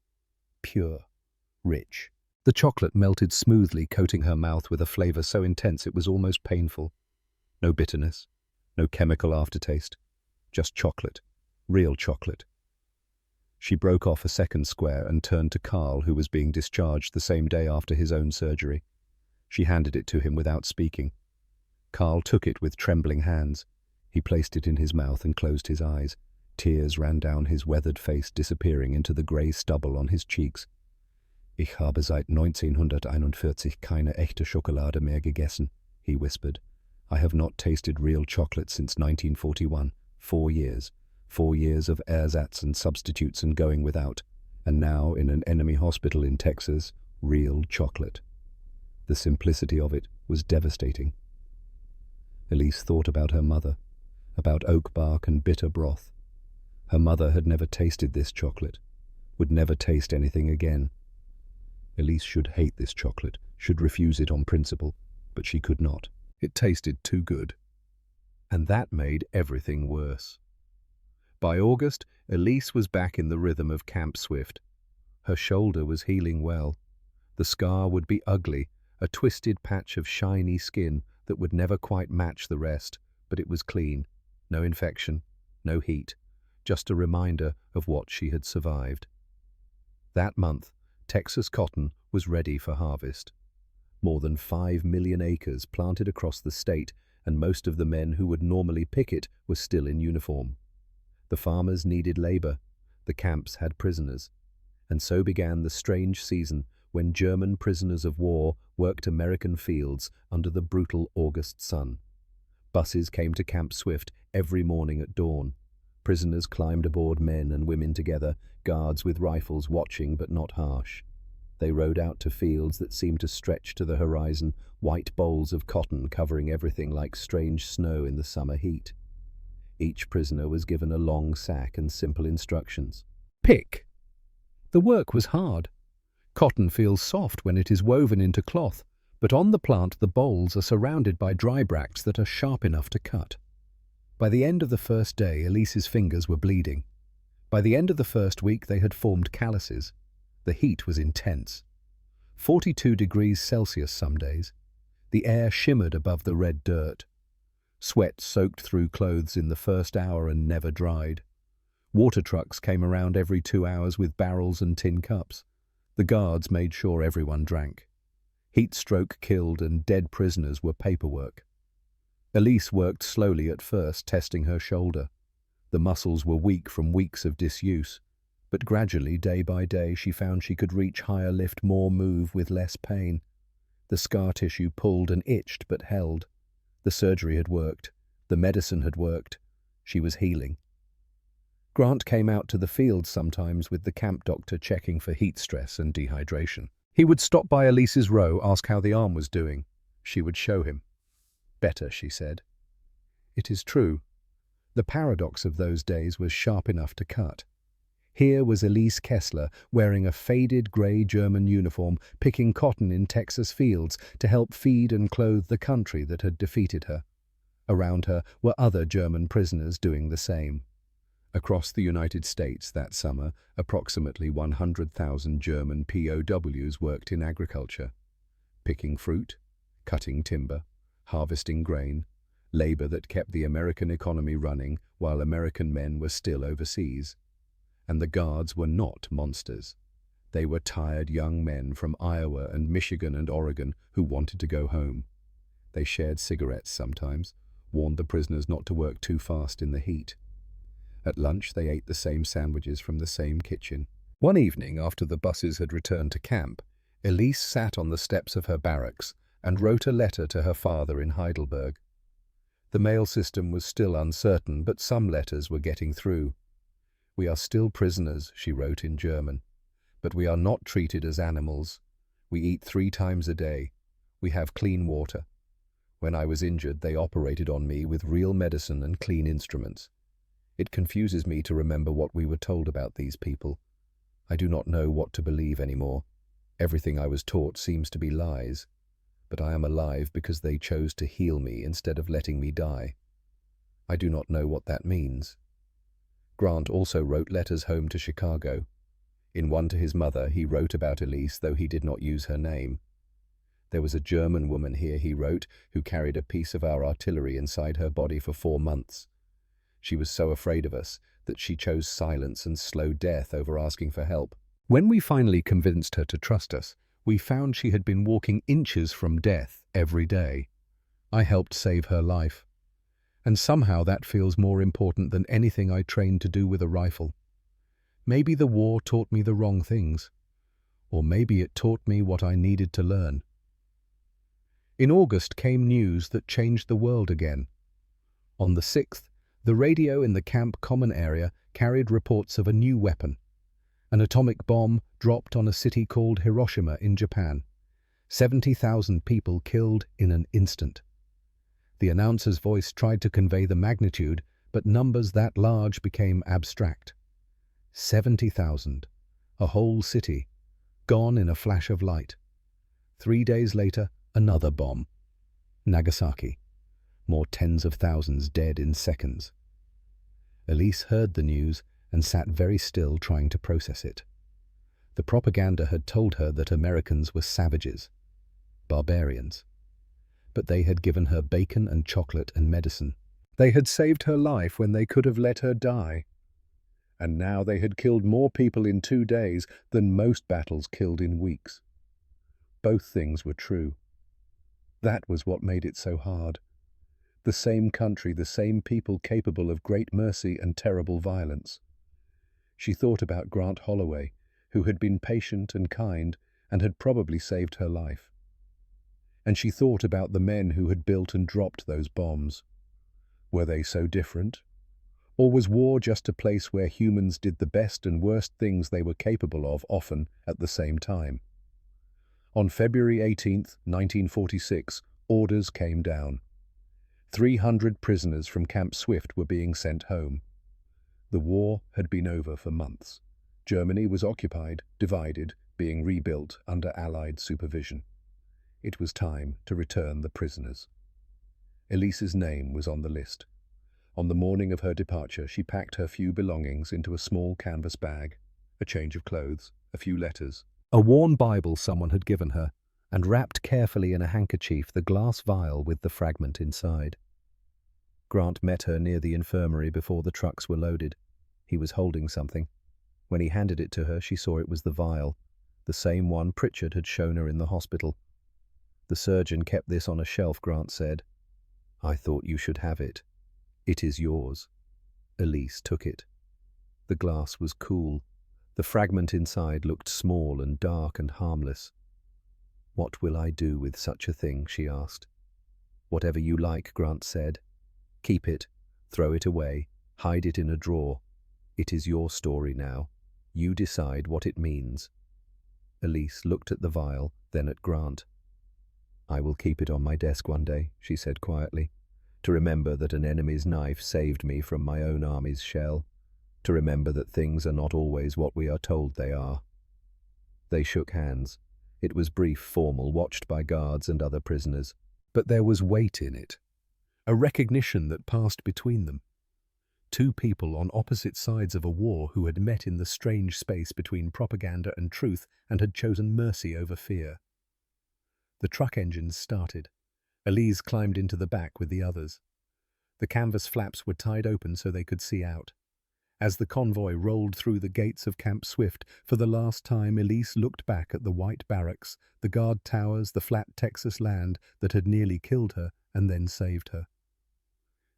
Pure, rich. The chocolate melted smoothly, coating her mouth with a flavor so intense it was almost painful. No bitterness, no chemical aftertaste, just chocolate, real chocolate. She broke off a 2nd square and turned to Carl, who was being discharged the same day after his own surgery. She handed it to him without speaking. Carl took it with trembling hands. He placed it in his mouth and closed his eyes. Tears ran down his weathered face, disappearing into the grey stubble on his cheeks. "Ich habe seit 1941 keine echte Schokolade mehr gegessen," he whispered. "I have not tasted real chocolate since 1941. 4 years. 4 years of ersatz and substitutes and going without. And now, in an enemy hospital in Texas, real chocolate." The simplicity of it was devastating. Elise thought about her mother, about oak bark and bitter broth. Her mother had never tasted this chocolate, would never taste anything again. Elise should hate this chocolate, should refuse it on principle, but she could not. It tasted too good. And that made everything worse. By August, Elise was back in the rhythm of Camp Swift. Her shoulder was healing well. The scar would be ugly, a twisted patch of shiny skin that would never quite match the rest, but it was clean. No infection, no heat, just a reminder of what she had survived. That month, Texas cotton was ready for harvest. More than 5 million acres planted across the state, and most of the men who would normally pick it were still in uniform. The farmers needed labor, the camps had prisoners, and so began the strange season when German prisoners of war worked American fields under the brutal August sun. Buses came to Camp Swift every morning at dawn. Prisoners climbed aboard, men and women together, guards with rifles watching but not harsh. They rode out to fields that seemed to stretch to the horizon, white bowls of cotton covering everything like strange snow in the summer heat. Each prisoner was given a long sack and simple instructions. Pick. The work was hard. Cotton feels soft when it is woven into cloth, but on the plant the bolls are surrounded by dry bracts that are sharp enough to cut. By the end of the first day, Elise's fingers were bleeding. By the end of the first week, they had formed calluses. The heat was intense. 42 degrees Celsius some days. The air shimmered above the red dirt. Sweat soaked through clothes in the first hour and never dried. Water trucks came around every 2 hours with barrels and tin cups. The guards made sure everyone drank. Heat stroke killed and dead prisoners were paperwork. Elise worked slowly at first, testing her shoulder. The muscles were weak from weeks of disuse, but gradually, day by day, she found she could reach higher, lift more, move with less pain. The scar tissue pulled and itched but held. The surgery had worked. The medicine had worked. She was healing. Grant came out to the fields sometimes with the camp doctor, checking for heat stress and dehydration. He would stop by Elise's row, ask how the arm was doing. She would show him. Better, she said. It is true. The paradox of those days was sharp enough to cut. Here was Elise Kessler, wearing a faded grey German uniform, picking cotton in Texas fields to help feed and clothe the country that had defeated her. Around her were other German prisoners doing the same. Across the United States that summer, approximately 100,000 German POWs worked in agriculture, picking fruit, cutting timber, harvesting grain, labor that kept the American economy running while American men were still overseas. And the guards were not monsters. They were tired young men from Iowa and Michigan and Oregon who wanted to go home. They shared cigarettes sometimes, warned the prisoners not to work too fast in the heat. At lunch, they ate the same sandwiches from the same kitchen. One evening, after the buses had returned to camp, Elise sat on the steps of her barracks and wrote a letter to her father in Heidelberg. The mail system was still uncertain, but some letters were getting through. "We are still prisoners," she wrote in German, "but we are not treated as animals. We eat 3 times a day. We have clean water. When I was injured, they operated on me with real medicine and clean instruments. It confuses me to remember what we were told about these people. I do not know what to believe anymore. Everything I was taught seems to be lies. But I am alive because they chose to heal me instead of letting me die. I do not know what that means." Grant also wrote letters home to Chicago. In one to his mother, he wrote about Elise, though he did not use her name. "There was a German woman here," he wrote, "who carried a piece of our artillery inside her body for 4 months. She was so afraid of us that she chose silence and slow death over asking for help. When we finally convinced her to trust us, we found she had been walking inches from death every day. I helped save her life. And somehow that feels more important than anything I trained to do with a rifle. Maybe the war taught me the wrong things, or maybe it taught me what I needed to learn." In August came news that changed the world again. On the 6th, the radio in the camp common area carried reports of a new weapon. An atomic bomb dropped on a city called Hiroshima in Japan. 70,000 people killed in an instant. The announcer's voice tried to convey the magnitude, but numbers that large became abstract. 70,000, a whole city, gone in a flash of light. 3 days later, another bomb. Nagasaki. More tens of thousands dead in seconds. Elise heard the news and sat very still, trying to process it. The propaganda had told her that Americans were savages, barbarians. But they had given her bacon and chocolate and medicine. They had saved her life when they could have let her die. And now they had killed more people in 2 days than most battles killed in weeks. Both things were true. That was what made it so hard. The same country, the same people capable of great mercy and terrible violence. She thought about Grant Holloway, who had been patient and kind and had probably saved her life. And she thought about the men who had built and dropped those bombs. Were they so different? Or was war just a place where humans did the best and worst things they were capable of, often at the same time? On February 18th, 1946, orders came down. 300 prisoners from Camp Swift were being sent home. The war had been over for months. Germany was occupied, divided, being rebuilt under Allied supervision. It was time to return the prisoners. Elise's name was on the list. On the morning of her departure, she packed her few belongings into a small canvas bag, a change of clothes, a few letters, a worn Bible someone had given her, and wrapped carefully in a handkerchief the glass vial with the fragment inside. Grant met her near the infirmary before the trucks were loaded. He was holding something. When he handed it to her, she saw it was the vial, the same one Pritchard had shown her in the hospital. The surgeon kept this on a shelf, Grant said. I thought you should have it. It is yours. Elise took it. The glass was cool. The fragment inside looked small and dark and harmless. What will I do with such a thing, she asked. Whatever you like, Grant said. Keep it, throw it away, hide it in a drawer. It is your story now. You decide what it means. Elise looked at the vial, then at Grant. I will keep it on my desk one day, she said quietly, to remember that an enemy's knife saved me from my own army's shell, to remember that things are not always what we are told they are. They shook hands. It was brief, formal, watched by guards and other prisoners. But there was weight in it, a recognition that passed between them. Two people on opposite sides of a war who had met in the strange space between propaganda and truth and had chosen mercy over fear. The truck engines started. Elise climbed into the back with the others. The canvas flaps were tied open so they could see out. As the convoy rolled through the gates of Camp Swift, for the last time Elise looked back at the white barracks, the guard towers, the flat Texas land that had nearly killed her and then saved her.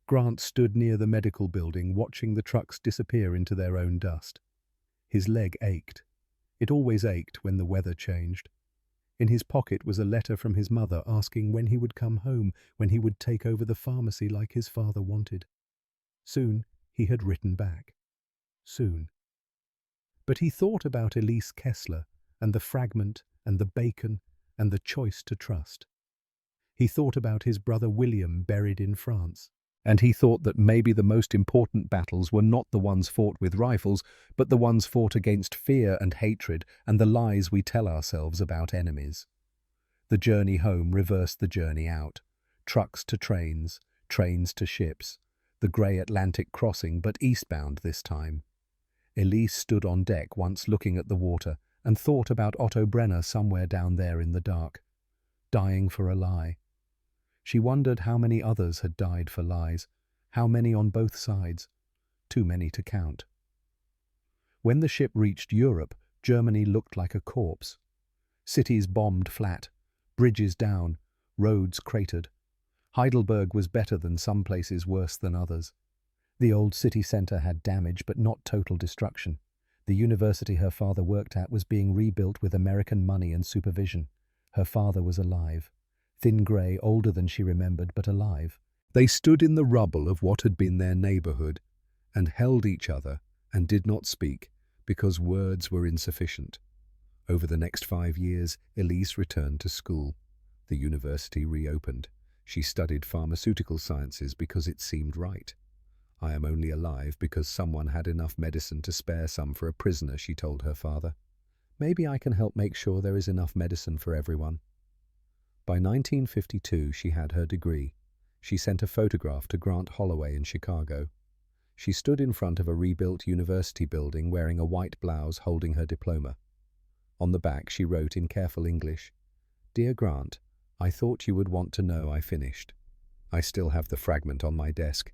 Grant stood near the medical building, watching the trucks disappear into their own dust. His leg ached. It always ached when the weather changed. In his pocket was a letter from his mother asking when he would come home, when he would take over the pharmacy like his father wanted. Soon he had written back. Soon. But he thought about Elise Kessler and the fragment and the bacon and the choice to trust. He thought about his brother William buried in France. And he thought that maybe the most important battles were not the ones fought with rifles, but the ones fought against fear and hatred and the lies we tell ourselves about enemies. The journey home reversed the journey out. Trucks to trains, trains to ships. The grey Atlantic crossing, but eastbound this time. Elise stood on deck once looking at the water and thought about Otto Brenner somewhere down there in the dark, dying for a lie. She wondered how many others had died for lies, how many on both sides, too many to count. When the ship reached Europe, Germany looked like a corpse. Cities bombed flat, bridges down, roads cratered. Heidelberg was better than some places, worse than others. The old city centre had damage, but not total destruction. The university her father worked at was being rebuilt with American money and supervision. Her father was alive. Thin grey, older than she remembered, but alive. They stood in the rubble of what had been their neighbourhood, and held each other, and did not speak, because words were insufficient. Over the next 5 years, Elise returned to school. The university reopened. She studied pharmaceutical sciences because it seemed right. I am only alive because someone had enough medicine to spare some for a prisoner, she told her father. Maybe I can help make sure there is enough medicine for everyone. By 1952, she had her degree. She sent a photograph to Grant Holloway in Chicago. She stood in front of a rebuilt university building wearing a white blouse holding her diploma. On the back, she wrote in careful English, "Dear Grant, I thought you would want to know I finished. I still have the fragment on my desk.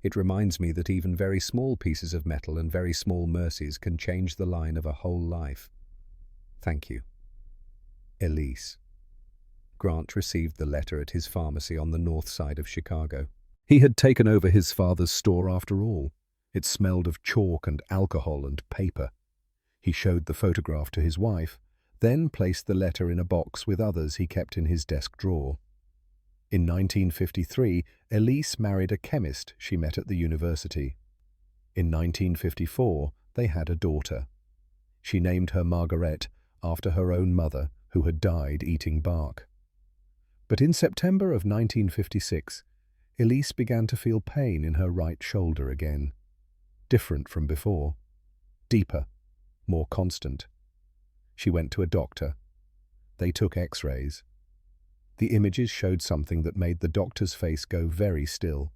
It reminds me that even very small pieces of metal and very small mercies can change the line of a whole life. Thank you. Elise. Grant received the letter at his pharmacy on the north side of Chicago. He had taken over his father's store after all. It smelled of chalk and alcohol and paper. He showed the photograph to his wife, then placed the letter in a box with others he kept in his desk drawer. In 1953, Elise married a chemist she met at the university. In 1954, they had a daughter. She named her Margaret after her own mother, who had died eating bark. But in September of 1956, Elise began to feel pain in her right shoulder again. Different from before. Deeper, more constant. She went to a doctor. They took X-rays. The images showed something that made the doctor's face go very still.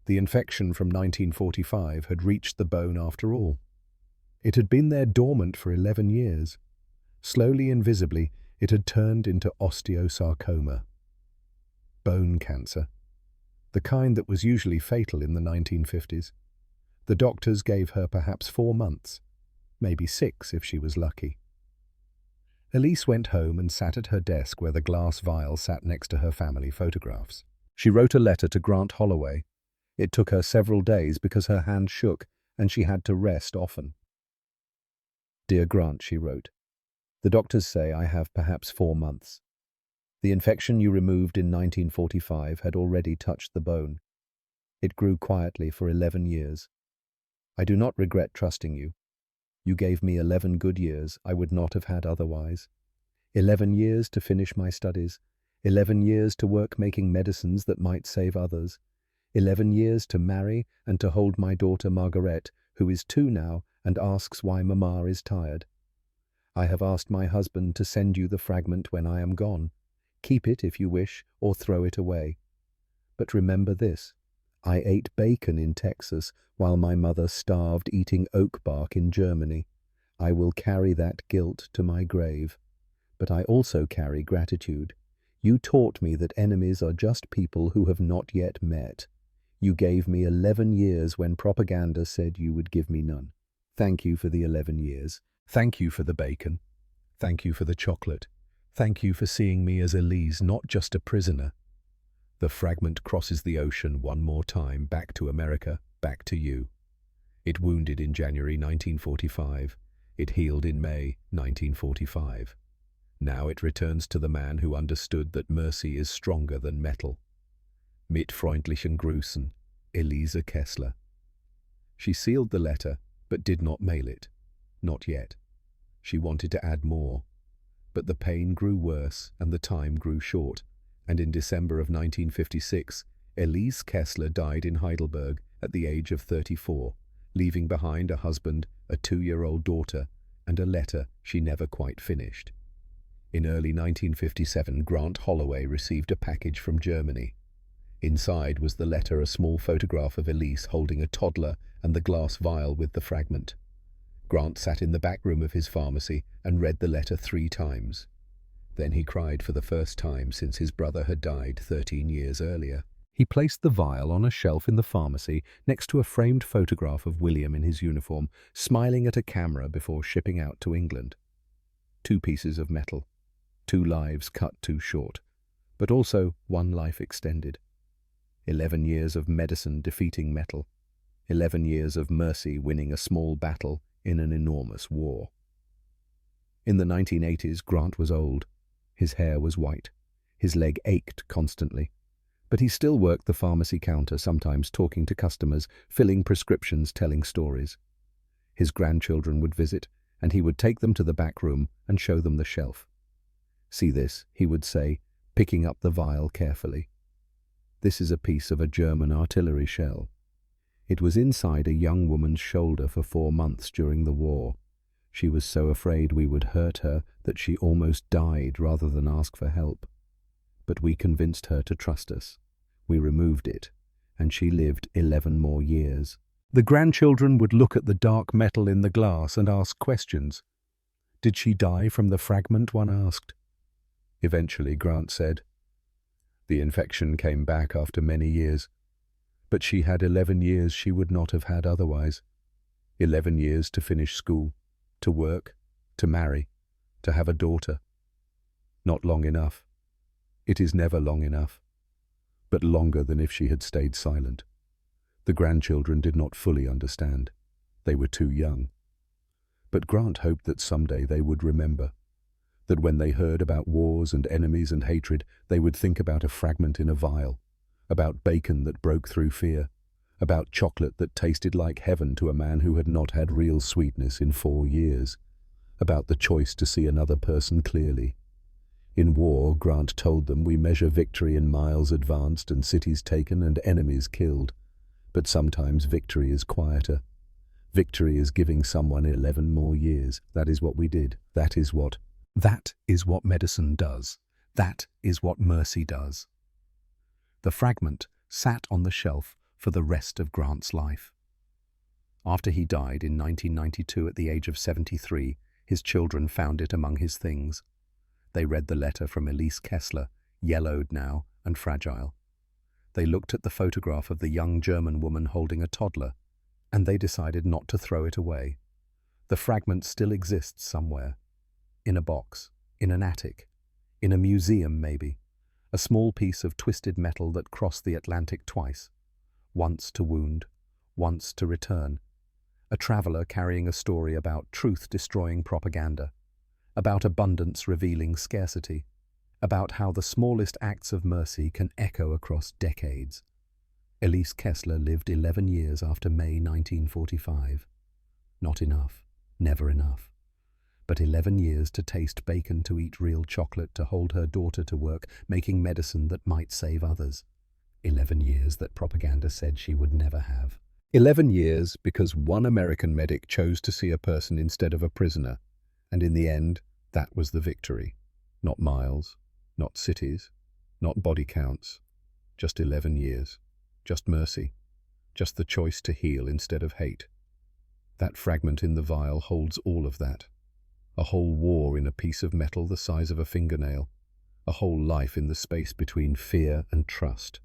The infection from 1945 had reached the bone after all. It had been there dormant for 11 years. Slowly and visibly, it had turned into osteosarcoma. Bone cancer. The kind that was usually fatal in the 1950s. The doctors gave her perhaps 4 months, maybe 6 if she was lucky. Elise went home and sat at her desk where the glass vial sat next to her family photographs. She wrote a letter to Grant Holloway. It took her several days because her hand shook and she had to rest often. Dear Grant, she wrote, the doctors say I have perhaps 4 months. The infection you removed in 1945 had already touched the bone. It grew quietly for 11 years. I do not regret trusting you. You gave me 11 good years I would not have had otherwise. 11 years to finish my studies. 11 years to work making medicines that might save others. 11 years to marry and to hold my daughter Margaret, who is 2 now and asks why Mama is tired. I have asked my husband to send you the fragment when I am gone. Keep it if you wish, or throw it away. But remember this. I ate bacon in Texas while my mother starved eating oak bark in Germany. I will carry that guilt to my grave. But I also carry gratitude. You taught me that enemies are just people who have not yet met. You gave me 11 years when propaganda said you would give me none. Thank you for the 11 years. Thank you for the bacon. Thank you for the chocolate. Thank you for seeing me as Elise, not just a prisoner. The fragment crosses the ocean one more time, back to America, back to you. It wounded in January 1945. It healed in May 1945. Now it returns to the man who understood that mercy is stronger than metal. Mit freundlichen Grüßen, Elise Kessler. She sealed the letter, but did not mail it. Not yet. She wanted to add more. But the pain grew worse and the time grew short. And in December of 1956, Elise Kessler died in Heidelberg at the age of 34, leaving behind a husband, a 2-year-old daughter, and a letter she never quite finished. In early 1957, Grant Holloway received a package from Germany. Inside was the letter, a small photograph of Elise holding a toddler and the glass vial with the fragment. Grant sat in the back room of his pharmacy and read the letter 3 times. Then he cried for the first time since his brother had died 13 years earlier. He placed the vial on a shelf in the pharmacy next to a framed photograph of William in his uniform, smiling at a camera before shipping out to England. 2 pieces of metal, 2 lives cut too short, but also 1 life extended. 11 years of medicine defeating metal. 11 years of mercy winning a small battle in an enormous war. In the 1980s, Grant was old. His hair was white. His leg ached constantly. But he still worked the pharmacy counter, sometimes talking to customers, filling prescriptions, telling stories. His grandchildren would visit, and he would take them to the back room and show them the shelf. See this, he would say, picking up the vial carefully. This is a piece of a German artillery shell. It was inside a young woman's shoulder for 4 months during the war. She was so afraid we would hurt her that she almost died rather than ask for help. But we convinced her to trust us. We removed it, and she lived 11 more years. The grandchildren would look at the dark metal in the glass and ask questions. Did she die from the fragment, one asked. Eventually, Grant said, the infection came back after many years. But she had 11 years she would not have had otherwise. 11 years to finish school, to work, to marry, to have a daughter. Not long enough. It is never long enough. But longer than if she had stayed silent. The grandchildren did not fully understand. They were too young. But Grant hoped that someday they would remember. That when they heard about wars and enemies and hatred, they would think about a fragment in a vial, about bacon that broke through fear, about chocolate that tasted like heaven to a man who had not had real sweetness in 4 years, about the choice to see another person clearly. In war, Grant told them, we measure victory in miles advanced and cities taken and enemies killed. But sometimes victory is quieter. Victory is giving someone 11 more years. That is what we did. That is what medicine does. That is what mercy does. The fragment sat on the shelf for the rest of Grant's life. After he died in 1992 at the age of 73, his children found it among his things. They read the letter from Elise Kessler, yellowed now and fragile. They looked at the photograph of the young German woman holding a toddler, and they decided not to throw it away. The fragment still exists somewhere. In a box, in an attic, in a museum maybe. A small piece of twisted metal that crossed the Atlantic twice. Once to wound, once to return. A traveler carrying a story about truth-destroying propaganda. About abundance revealing scarcity. About how the smallest acts of mercy can echo across decades. Elise Kessler lived 11 years after May 1945. Not enough, never enough. But 11 years to taste bacon, to eat real chocolate, to hold her daughter, to work, making medicine that might save others. 11 years that propaganda said she would never have. 11 years because one American medic chose to see a person instead of a prisoner. And in the end, that was the victory. Not miles, not cities, not body counts. Just 11 years. Just mercy. Just the choice to heal instead of hate. That fragment in the vial holds all of that. A whole war in a piece of metal the size of a fingernail. A whole life in the space between fear and trust.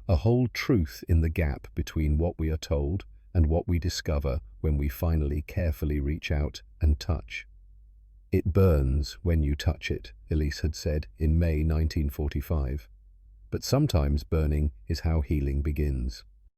A whole truth in the gap between what we are told and what we discover when we finally carefully reach out and touch. It burns when you touch it, Elise had said in May 1945. But sometimes burning is how healing begins.